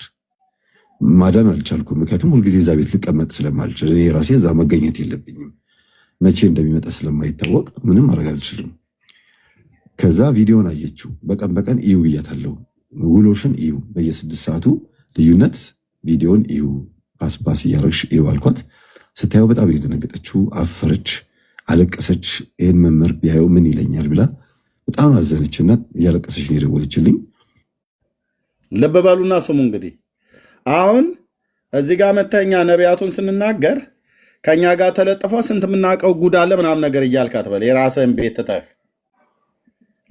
ማዳን አልቻልኩም። ምክንያቱም ሁልጊዜ እዛ ቤት ልቀመጥ ስለማልችል እኔ ራሴ እዛ መገኘት የለብኝም። መቼ እንደሚመጣ ስለማይታወቅ ምንም ማድረግ አልችልም። ከዛ ቪዲዮን አየችው። በቀን በቀን እዩ ብያታለሁ። ውሎሽን እዩ፣ በየ6 ሰዓቱ ልዩነት ቪዲዮን እዩ፣ ፓስፓስ እያረግሽ እዩ አልኳት። ስታየው በጣም የደነገጠችው፣ አፈረች፣ አለቀሰች። ይህን መምህር ቢያየው ምን ይለኛል ብላ በጣም አዘነችና እያለቀሰች ነው የደወለችልኝ። ልብ በሉና ስሙ። እንግዲህ አሁን እዚህ ጋር መተኛ ነቢያቱን ስንናገር ከኛ ጋር ተለጥፎ ስንት የምናውቀው ጉድ አለ ምናምን ነገር እያልካት በል። የራስህን ቤት ትተህ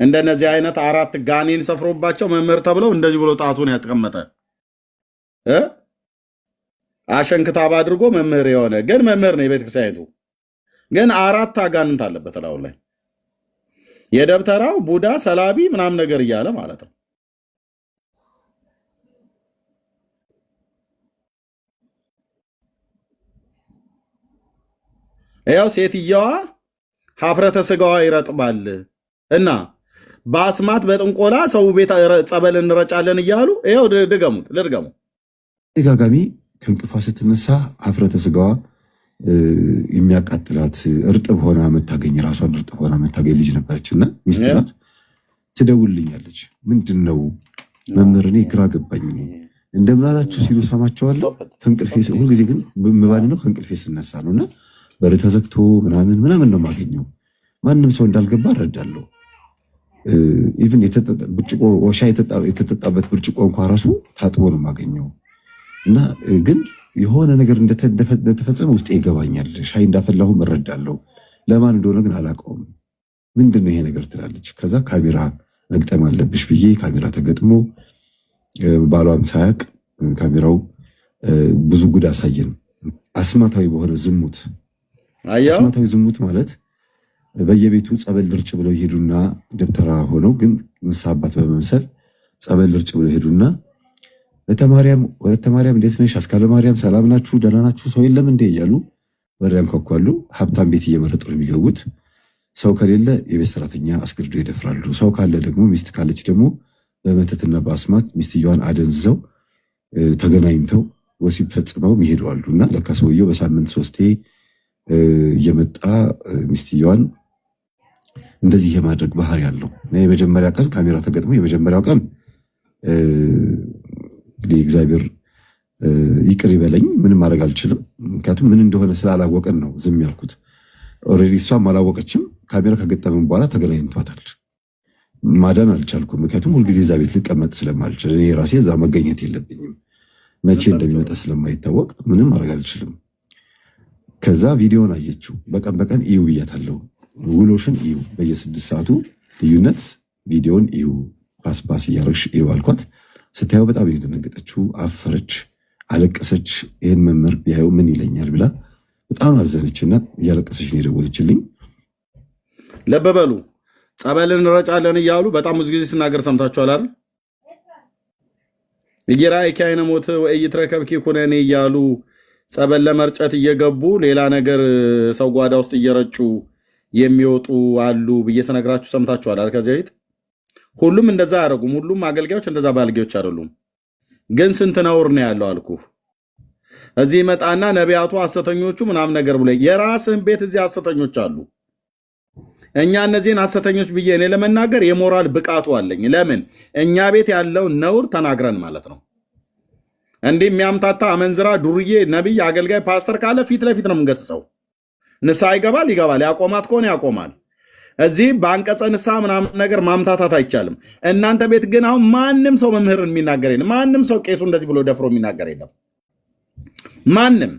እንደነዚህ አይነት 4 ጋኔን ሰፍሮባቸው መምህር ተብለው እንደዚህ ብሎ ጣቱን ያስቀመጠ አሸንክታብ አድርጎ መምህር የሆነ ግን መምህር ነው የቤተክርስቲያኒቱ ግን 4 አጋንንት አለበት ላዩ ላይ የደብተራው ቡዳ ሰላቢ ምናምን ነገር እያለ ማለት ነው። ያው ሴትየዋ ሀፍረተ ስጋዋ ይረጥባል እና በአስማት በጥንቆላ ሰው ቤት ጸበል እንረጫለን እያሉ ያው ድገሙት ልድገሙ። ደጋጋሚ ከእንቅልፏ ስትነሳ ሀፍረተ ስጋዋ የሚያቃጥላት እርጥብ ሆና የምታገኝ ራሷን እርጥብ ሆና የምታገኝ ልጅ ነበረች እና ሚስት ናት። ትደውልኛለች። ምንድን ነው መምህር እኔ ግራ ገባኝ እንደምን አላችሁ ሲሉ ሰማቸዋለሁ። ከእንቅልፌ ሁልጊዜ ግን ምባል ነው ከእንቅልፌ ስነሳ ነው እና በር ተዘግቶ ምናምን ነው የማገኘው። ማንም ሰው እንዳልገባ እረዳለሁ። ኢቭን ብርጭቆ ሻይ የተጠጣበት ብርጭቆ እንኳ ራሱ ታጥቦ ነው የማገኘው እና ግን የሆነ ነገር እንደተፈጸመ ውስጤ ይገባኛል። ሻይ እንዳፈላሁ እረዳለሁ። ለማን እንደሆነ ግን አላውቀውም። ምንድን ነው ይሄ ነገር ትላለች። ከዛ ካሜራ መግጠም አለብሽ ብዬ ካሜራ ተገጥሞ ባሏም ሳያቅ ካሜራው ብዙ ጉድ አሳየን። አስማታዊ በሆነ ዝሙት አስማታዊ ዝሙት ማለት በየቤቱ ጸበል ልርጭ ብለው ይሄዱና ደብተራ ሆነው ግን ንስሐ አባት በመምሰል ጸበል ልርጭ ብለው ይሄዱና ለተማርያም ወለተማርያም እንዴት ነሽ? አስካለ ማርያም ሰላም ናችሁ? ደህና ናችሁ? ሰው የለም እንዴ እያሉ በር ያንኳኳሉ። ሀብታም ቤት እየመረጡ ነው የሚገቡት። ሰው ከሌለ የቤት ሰራተኛ አስገድዶ ይደፍራሉ። ሰው ካለ ደግሞ ሚስት ካለች ደግሞ በመተትና በአስማት ሚስትየዋን አደንዝዘው ተገናኝተው ወሲብ ፈጽመው ይሄዳሉ። እና ለካ ሰውየው በሳምንት 3 እየመጣ ሚስትየዋን እንደዚህ የማድረግ ባህሪ ያለው። የመጀመሪያ ቀን ካሜራ ተገጥሞ የመጀመሪያው ቀን እንግዲህ እግዚአብሔር ይቅር ይበለኝ፣ ምንም ማድረግ አልችልም። ምክንያቱም ምን እንደሆነ ስላላወቀን ነው ዝም ያልኩት። ኦልሬዲ እሷም አላወቀችም። ካሜራ ከገጠመን በኋላ ተገናኝቷታል። ማዳን አልቻልኩም። ምክንያቱም ሁልጊዜ እዛ ቤት ልቀመጥ ስለማልችል እኔ ራሴ እዛ መገኘት የለብኝም። መቼ እንደሚመጣ ስለማይታወቅ ምንም ማድረግ አልችልም። ከዛ ቪዲዮን አየችው። በቀን በቀን እዩ ብያታለሁ። ውሎሽን እዩ፣ በየ6 ሰዓቱ ልዩነት ቪዲዮን እዩ፣ ፓስፓስ እያረግሽ ይኸው አልኳት። ስታየው በጣም የደነገጠችው አፈረች፣ አለቀሰች። ይህን መምህር ቢያየው ምን ይለኛል ብላ በጣም አዘነችና እያለቀሰች ነው የደወለችልኝ። ልብ በሉ ጸበልን እንረጫለን እያሉ በጣም ብዙ ጊዜ ስናገር ሰምታችኋል አይደል? እየራእይኪ አይነ ሞት ወኢይትረከብኪ ኩነኔ እያሉ ጸበል ለመርጨት እየገቡ ሌላ ነገር ሰው ጓዳ ውስጥ እየረጩ የሚወጡ አሉ ብዬ ስነግራችሁ ሰምታችኋል አይደል? ከዚህ በፊት ሁሉም እንደዛ አያደርጉም። ሁሉም አገልጋዮች እንደዛ ባልጌዎች አይደሉም። ግን ስንት ነውር ነው ያለው አልኩ። እዚህ መጣና ነቢያቱ ሐሰተኞቹ ምናምን ነገር ብሎ የራስህን ቤት እዚህ ሐሰተኞች አሉ። እኛ እነዚህን ሐሰተኞች ብዬ እኔ ለመናገር የሞራል ብቃቱ አለኝ። ለምን እኛ ቤት ያለው ነውር ተናግረን ማለት ነው። እንዲህ የሚያምታታ አመንዝራ፣ ዱርዬ፣ ነቢይ፣ አገልጋይ፣ ፓስተር ካለ ፊት ለፊት ነው የምንገስጸው። ንስሐ ይገባል ይገባል፣ ያቆማት ከሆነ ያቆማል። እዚህ በአንቀጸ ንስሐ ምናምን ነገር ማምታታት አይቻልም። እናንተ ቤት ግን አሁን ማንም ሰው መምህርን የሚናገር የለም። ማንም ሰው ቄሱ እንደዚህ ብሎ ደፍሮ የሚናገር የለም። ማንም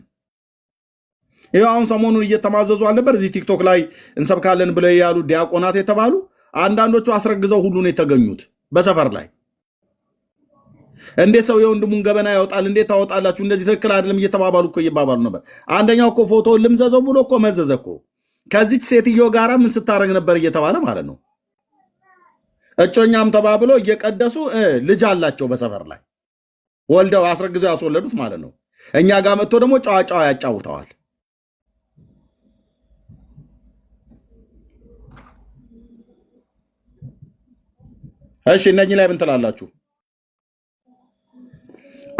ይኸው አሁን ሰሞኑን እየተማዘዙ አልነበር? እዚህ ቲክቶክ ላይ እንሰብካለን ብለው ያሉ ዲያቆናት የተባሉ አንዳንዶቹ አስረግዘው ሁሉ ነው የተገኙት በሰፈር ላይ። እንዴት ሰው የወንድሙን ገበና ያወጣል? እንዴት ታወጣላችሁ? እንደዚህ ትክክል አይደለም እየተባባሉ እኮ እየባባሉ ነበር። አንደኛው እኮ ፎቶ ልምዘዘው ብሎ እኮ መዘዘ እኮ። ከዚች ሴትዮ ጋራ ምን ስታደርግ ነበር እየተባለ ማለት ነው። እጮኛም ተባብሎ እየቀደሱ ልጅ አላቸው በሰፈር ላይ ወልደው አስረግዘው ያስወለዱት ማለት ነው። እኛ ጋር መጥቶ ደግሞ ጨዋጫዋ ያጫውተዋል። እሺ እነኚህ ላይ ምን ትላላችሁ?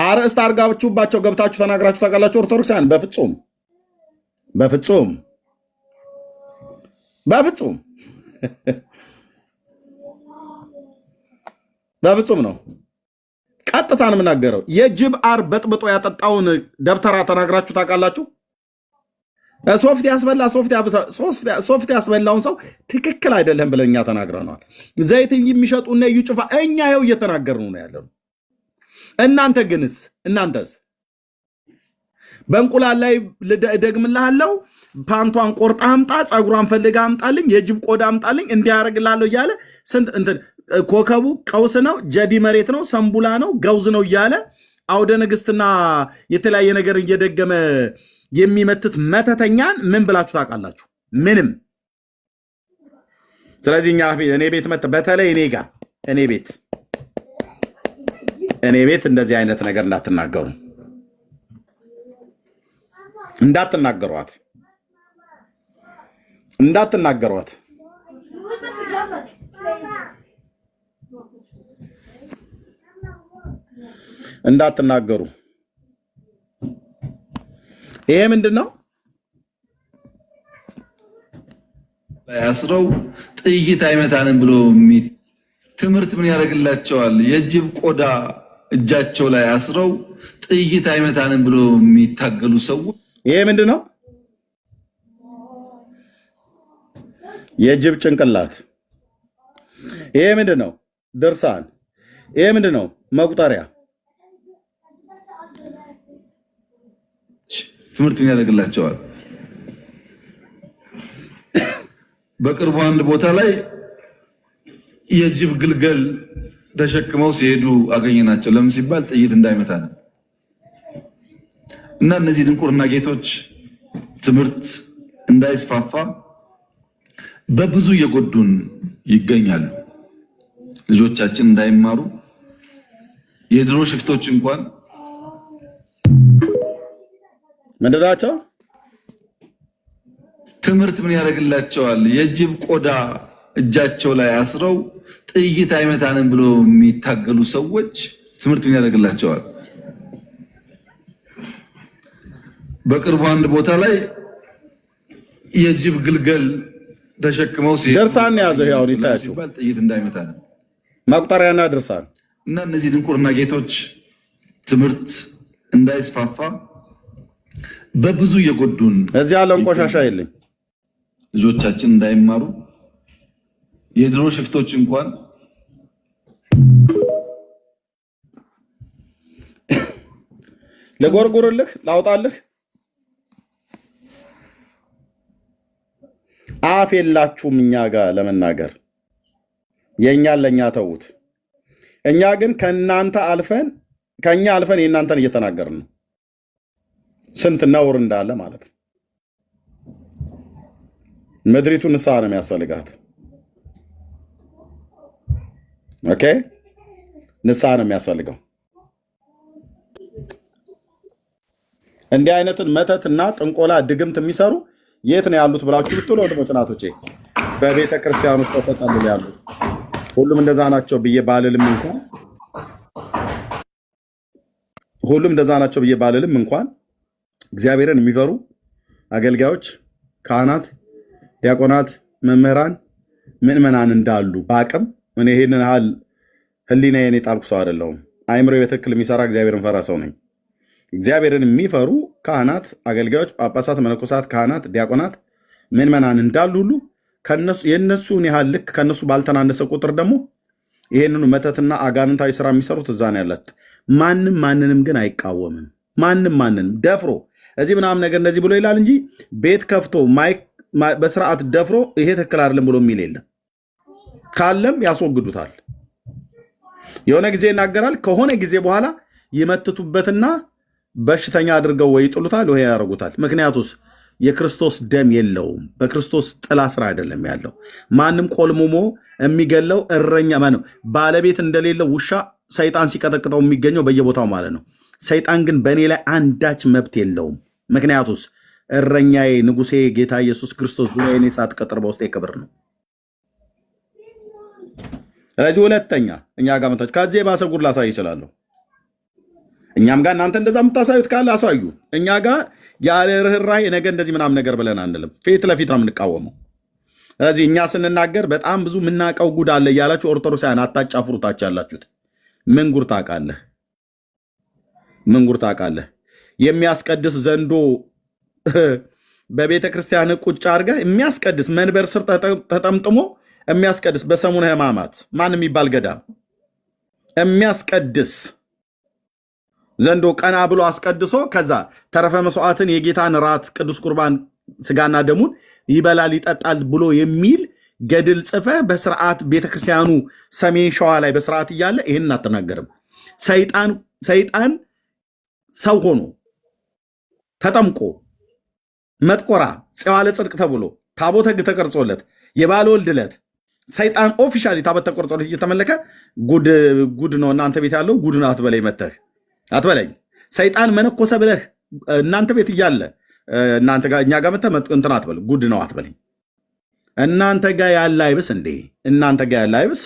አርእስት አድርጋችሁባቸው ገብታችሁ ተናግራችሁ ታውቃላችሁ? ኦርቶዶክሳውያን በፍጹም በፍጹም በፍጹም በፍጹም ነው። ቀጥታ ነው የምናገረው። የጅብ አር በጥብጦ ያጠጣውን ደብተራ ተናግራችሁ ታውቃላችሁ? ሶፍት ያስበላ ሶፍት ያስበላውን ሰው ትክክል አይደለም ብለን እኛ ተናግረነዋል። ዘይት የሚሸጡ እነ እዩ ጭፋ እኛ ይኸው እየተናገርን ነው ያለነው። እናንተ ግንስ እናንተስ በእንቁላል ላይ ደግምልሃለሁ፣ ፓንቷን ቆርጣ አምጣ፣ ፀጉሯን ፈልጋ አምጣልኝ፣ የጅብ ቆዳ አምጣልኝ፣ እንዲያደርግልሃለሁ እያለ ስንት እንትን ኮከቡ ቀውስ ነው፣ ጀዲ መሬት ነው፣ ሰንቡላ ነው፣ ገውዝ ነው እያለ አውደ ንግስትና የተለያየ ነገር እየደገመ የሚመትት መተተኛን ምን ብላችሁ ታውቃላችሁ? ምንም። ስለዚህ እኔ ቤት በተለይ እኔ ቤት እንደዚህ አይነት ነገር እንዳትናገሩ፣ እንዳትናገሯት። እንዳትናገሩ። ይሄ ምንድን ነው? አስረው ጥይት አይመታንም ብሎ ትምህርት ምን ያደርግላቸዋል? የጅብ ቆዳ እጃቸው ላይ አስረው ጥይት አይመታንም ብሎ የሚታገሉ ሰዎች። ይሄ ምንድን ነው? የጅብ ጭንቅላት። ይሄ ምንድን ነው? ድርሳን። ይሄ ምንድን ነው? መቁጠሪያ። ትምህርት ምን ያደርግላቸዋል? በቅርቡ አንድ ቦታ ላይ የጅብ ግልገል ተሸክመው ሲሄዱ አገኘናቸው። ለምን ሲባል ጥይት እንዳይመታ ነው። እና እነዚህ ድንቁርና ጌቶች ትምህርት እንዳይስፋፋ በብዙ እየጎዱን ይገኛሉ። ልጆቻችን እንዳይማሩ የድሮ ሽፍቶች እንኳን ምንድን ናቸው? ትምህርት ምን ያደርግላቸዋል? የጅብ ቆዳ እጃቸው ላይ አስረው ጥይት አይመታንም ብሎ የሚታገሉ ሰዎች ትምህርት ምን ያደርግላቸዋል? በቅርቡ አንድ ቦታ ላይ የጅብ ግልገል ተሸክመው ሲሄዱ ድርሳን ያዘው ያው ይታያችሁ ጥይት እንዳይመታ ነው። መቁጠሪያና ድርሳን። እና እነዚህ ድንቁርና ጌቶች ትምህርት እንዳይስፋፋ በብዙ እየጎዱን እዚህ ያለውን ቆሻሻ የለኝ ልጆቻችን እንዳይማሩ የድሮ ሽፍቶች እንኳን ለጎርጎርልህ ላውጣልህ። አፍ የላችሁም እኛ ጋር ለመናገር። የእኛን ለእኛ ተዉት። እኛ ግን ከእናንተ አልፈን ከእኛ አልፈን የእናንተን እየተናገርን ነው። ስንት ነውር እንዳለ ማለት ነው። ምድሪቱ ንስሐ ነው የሚያስፈልጋት። ኦኬ፣ ንስሐ ነው የሚያስፈልገው። እንዲህ አይነትን መተትና ጥንቆላ ድግምት የሚሰሩ የት ነው ያሉት ብላችሁ ብትሉ ወንድሞች ናቶቼ በቤተ ክርስቲያን ውስጥ ተጠልለው ያሉ ሁሉም እንደዛ ናቸው ብዬ ባልልም እንኳን እግዚአብሔርን የሚፈሩ አገልጋዮች፣ ካህናት፣ ዲያቆናት፣ መምህራን፣ ምእመናን እንዳሉ በአቅም እኔ ይሄንን ያህል ህሊናዬን የጣልኩ ሰው አይደለሁም። አይምሮ በትክክል የሚሰራ እግዚአብሔርን ፈራ ሰው ነኝ። እግዚአብሔርን የሚፈሩ ካህናት፣ አገልጋዮች፣ ጳጳሳት፣ መነኮሳት፣ ካህናት፣ ዲያቆናት፣ ምእመናን እንዳሉ ሁሉ የእነሱን ያህል ልክ ከእነሱ ባልተናነሰ ቁጥር ደግሞ ይሄንኑ መተትና አጋንንታዊ ስራ የሚሰሩት እዛ ነው ያላት። ማንም ማንንም ግን አይቃወምም። ማንንም ደፍሮ እዚህ ምናምን ነገር እንደዚህ ብሎ ይላል እንጂ ቤት ከፍቶ በስርዓት ደፍሮ ይሄ ትክክል አይደለም ብሎ የሚል የለም። ካለም ያስወግዱታል። የሆነ ጊዜ ይናገራል። ከሆነ ጊዜ በኋላ ይመትቱበትና በሽተኛ አድርገው ወይ ይጥሉታል ወይ ያደርጉታል። ምክንያቱስ የክርስቶስ ደም የለውም። በክርስቶስ ጥላ ስራ አይደለም ያለው። ማንም ቆልሙሞ የሚገለው እረኛ ማነው? ባለቤት እንደሌለው ውሻ ሰይጣን ሲቀጠቅጠው የሚገኘው በየቦታው ማለት ነው። ሰይጣን ግን በእኔ ላይ አንዳች መብት የለውም። ምክንያቱስ እረኛዬ፣ ንጉሴ፣ ጌታ ኢየሱስ ክርስቶስ ብሎ የኔ ሳት ቅጥር በውስጤ ክብር ነው። ስለዚህ ሁለተኛ እኛ ጋር መጣች ከዚህ የባሰ ጉድ ላሳይ ይችላለሁ። እኛም ጋር እናንተ እንደዛ የምታሳዩት ካለ አሳዩ። እኛ ጋር ያለ ርኅራኄ ነገ እንደዚህ ምናምን ነገር ብለን አንልም። ፊት ለፊት ነው የምንቃወመው። ስለዚህ እኛ ስንናገር በጣም ብዙ የምናውቀው ጉድ አለ እያላችሁ ኦርቶዶክሳውያን አታጫፍሩታች ያላችሁት ምን ጉድ ታውቃለህ? ምን ጉድ ታውቃለህ? የሚያስቀድስ ዘንዶ በቤተ ክርስቲያን ቁጭ አድርገህ የሚያስቀድስ መንበር ስር ተጠምጥሞ የሚያስቀድስ በሰሙነ ሕማማት ማን የሚባል ገዳም የሚያስቀድስ ዘንዶ ቀና ብሎ አስቀድሶ ከዛ ተረፈ መስዋዕትን የጌታን ራት ቅዱስ ቁርባን ስጋና ደሙን ይበላል ይጠጣል ብሎ የሚል ገድል ጽፈ በስርዓት ቤተክርስቲያኑ ሰሜን ሸዋ ላይ በስርዓት እያለ ይህን አትናገርም። ሰይጣን ሰው ሆኖ ተጠምቆ መጥቆራ ጽዋለ ጽድቅ ተብሎ ታቦተ ሕግ ተቀርጾለት የባለ ወልድ ዕለት ሰይጣን ኦፊሻሊ ታቦት ተቆርጾለት እየተመለከ ጉድ ነው እናንተ ቤት ያለው ጉድ ነው አትበለኝ፣ መተህ አትበለኝ። ሰይጣን መነኮሰ ብለህ እናንተ ቤት እያለ እናንተ ጋር እኛ ጋር መተህ እንትን አትበል፣ ጉድ ነው አትበለኝ። እናንተ ጋር ያለ አይብስ እንዴ? እናንተ ጋር ያለ አይብስ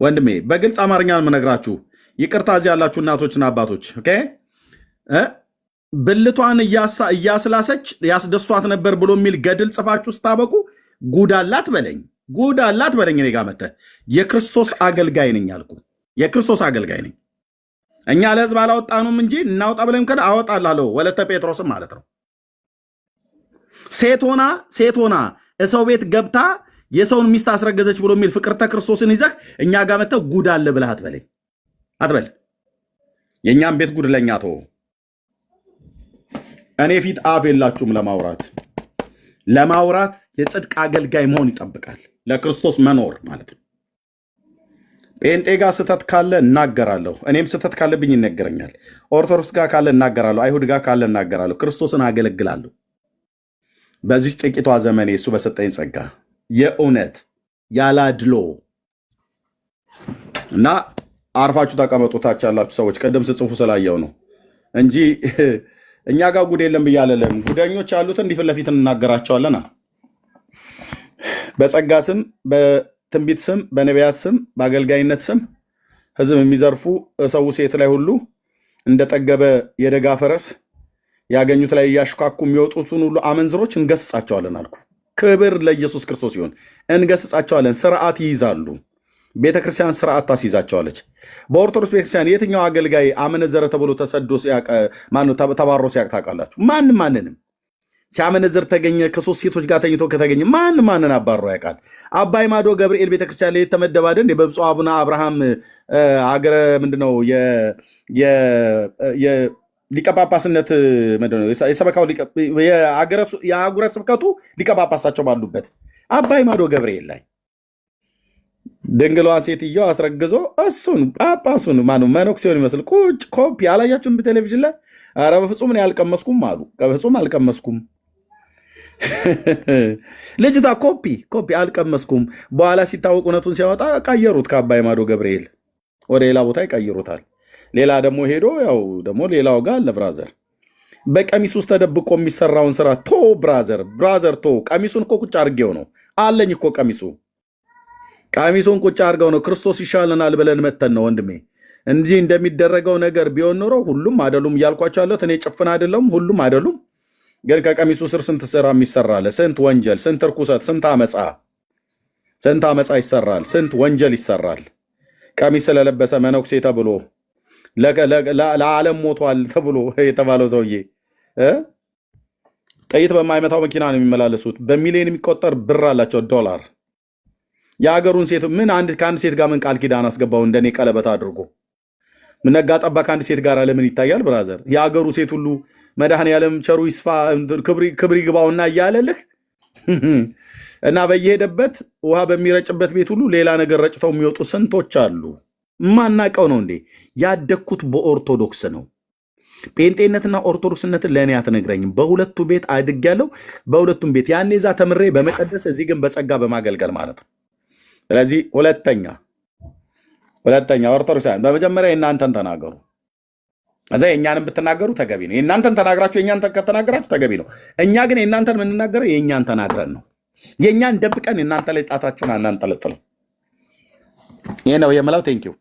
ወንድሜ፣ በግልጽ አማርኛ የምነግራችሁ ይቅርታ፣ እዚህ ያላችሁ እናቶችና አባቶች ኦኬ፣ ብልቷን እያስላሰች ያስደስቷት ነበር ብሎ የሚል ገድል ጽፋችሁ ስታበቁ ጉድ አላት በለኝ፣ ጉድ አላት በለኝ። እኔ ጋር መተህ የክርስቶስ አገልጋይ ነኝ አልኩ፣ የክርስቶስ አገልጋይ ነኝ። እኛ ለህዝብ አላወጣኑም እንጂ እናውጣ ብለን ከደ አወጣላለሁ። ወለተ ጴጥሮስም ማለት ነው። ሴት ሆና እሰው ቤት ገብታ የሰውን ሚስት አስረገዘች ብሎ የሚል ፍቅርተ ክርስቶስን ይዘህ እኛ ጋር መተህ ጉድ አለ ብለህ አትበለኝ፣ አትበል። የእኛም ቤት ጉድ ለእኛ ተወው። እኔ ፊት አፍ የላችሁም ለማውራት የጽድቅ አገልጋይ መሆን ይጠብቃል። ለክርስቶስ መኖር ማለት ነው። ጴንጤ ጋር ስህተት ካለ እናገራለሁ። እኔም ስህተት ካለብኝ ይነገረኛል። ኦርቶዶክስ ጋር ካለ እናገራለሁ። አይሁድ ጋር ካለ እናገራለሁ። ክርስቶስን አገለግላለሁ። በዚህ ጥቂቷ ዘመኔ እሱ በሰጠኝ ጸጋ የእውነት ያላድሎ እና አርፋችሁ ተቀመጡታች ያላችሁ ሰዎች ቅድም ስጽፉ ስላየው ነው እንጂ እኛ ጋር ጉድ የለም ብያለለም። ጉደኞች ያሉትን እንዲህ ፊት ለፊት እናገራቸዋለና በጸጋ ስም፣ በትንቢት ስም፣ በነቢያት ስም፣ በአገልጋይነት ስም ህዝብ የሚዘርፉ ሰው ሴት ላይ ሁሉ እንደጠገበ የደጋ ፈረስ ያገኙት ላይ እያሽካኩ የሚወጡትን ሁሉ አመንዝሮች እንገስጻቸዋለን አልኩ። ክብር ለኢየሱስ ክርስቶስ ይሁን። እንገስጻቸዋለን። ስርዓት ይይዛሉ። ቤተክርስቲያን ስርዓት ታስይዛቸዋለች። በኦርቶዶክስ ቤተክርስቲያን የትኛው አገልጋይ አመነዘረ ተብሎ ተሰዶ ተባሮ ሲያቅ ታውቃላችሁ? ማንንም ሲያመነዘር ተገኘ ከሶስት ሴቶች ጋር ተኝቶ ከተገኘ ማንን አባሮ ያውቃል? አባይ ማዶ ገብርኤል ቤተክርስቲያን ላይ የተመደበ አይደል? በብፁዕ አቡነ አብርሃም አገረ ምንድነው ሊቀጳጳስነት ምንድነው የሰበካው የአህጉረ ስብከቱ ሊቀጳጳሳቸው ባሉበት አባይ ማዶ ገብርኤል ላይ ድንግሏን ሴትየው አስረግዞ እሱን ጳጳሱን ማነው መነኩሴውን ይመስል ቁጭ ኮፒ አላያችሁም? በቴሌቪዥን ላይ ኧረ በፍጹም እኔ አልቀመስኩም አሉ። በፍጹም አልቀመስኩም። ልጅቷ ኮፒ አልቀመስኩም። በኋላ ሲታወቅ እውነቱን ሲያወጣ ቀየሩት። ከአባይ ማዶ ገብርኤል ወደ ሌላ ቦታ ይቀይሩታል። ሌላ ደግሞ ሄዶ ያው ደግሞ ሌላው ጋር አለ ብራዘር። በቀሚስ ውስጥ ተደብቆ የሚሰራውን ስራ ብራዘር ቶ ቀሚሱን እኮ ቁጭ አድርጌው ነው አለኝ እኮ ቀሚሱን ቁጭ አድርገው ነው ክርስቶስ ይሻለናል ብለን መተን ነው ወንድሜ። እንዲህ እንደሚደረገው ነገር ቢሆን ኖሮ ሁሉም አይደሉም እያልኳቸው ያለሁት እኔ ጭፍን አይደለም፣ ሁሉም አይደሉም። ግን ከቀሚሱ ስር ስንት ስራ የሚሰራለ፣ ስንት ወንጀል፣ ስንት ርኩሰት፣ ስንት አመፃ ይሰራል፣ ስንት ወንጀል ይሰራል። ቀሚስ ስለለበሰ መነኩሴ ተብሎ ለዓለም ሞቷል ተብሎ የተባለው ሰውዬ ጥይት በማይመታው መኪና ነው የሚመላለሱት። በሚሊዮን የሚቆጠር ብር አላቸው ዶላር። የሀገሩን ሴት ከአንድ ሴት ጋር ምን ቃል ኪዳን አስገባው? እንደኔ ቀለበት አድርጎ ነጋ ጠባ ከአንድ ሴት ጋር ለምን ይታያል? ብራዘር የሀገሩ ሴት ሁሉ መድኃኔዓለም ቸሩ ይስፋ ክብር ይግባውና እያለልህ እና በየሄደበት ውሃ በሚረጭበት ቤት ሁሉ ሌላ ነገር ረጭተው የሚወጡ ስንቶች አሉ። ማናቀው ነው እንዴ? ያደግኩት በኦርቶዶክስ ነው። ጴንጤነትና ኦርቶዶክስነትን ለእኔ አትነግረኝም። በሁለቱ ቤት አድጌያለሁ። በሁለቱም ቤት ያኔ እዛ ተምሬ በመቀደስ እዚህ ግን በጸጋ በማገልገል ማለት ነው። ስለዚህ ሁለተኛ ኦርቶዶክሳውያን በመጀመሪያ የእናንተን ተናገሩ። እዛ የእኛንም ብትናገሩ ተገቢ ነው። የእናንተን ተናግራችሁ የእኛን ከተናገራችሁ ተገቢ ነው። እኛ ግን የእናንተን የምንናገረው የእኛን ተናግረን ነው። የእኛን ደብቀን የእናንተ ላይ ጣታችሁን አናንጠለጥልም። ይህ ነው የምለው። ቴንኪው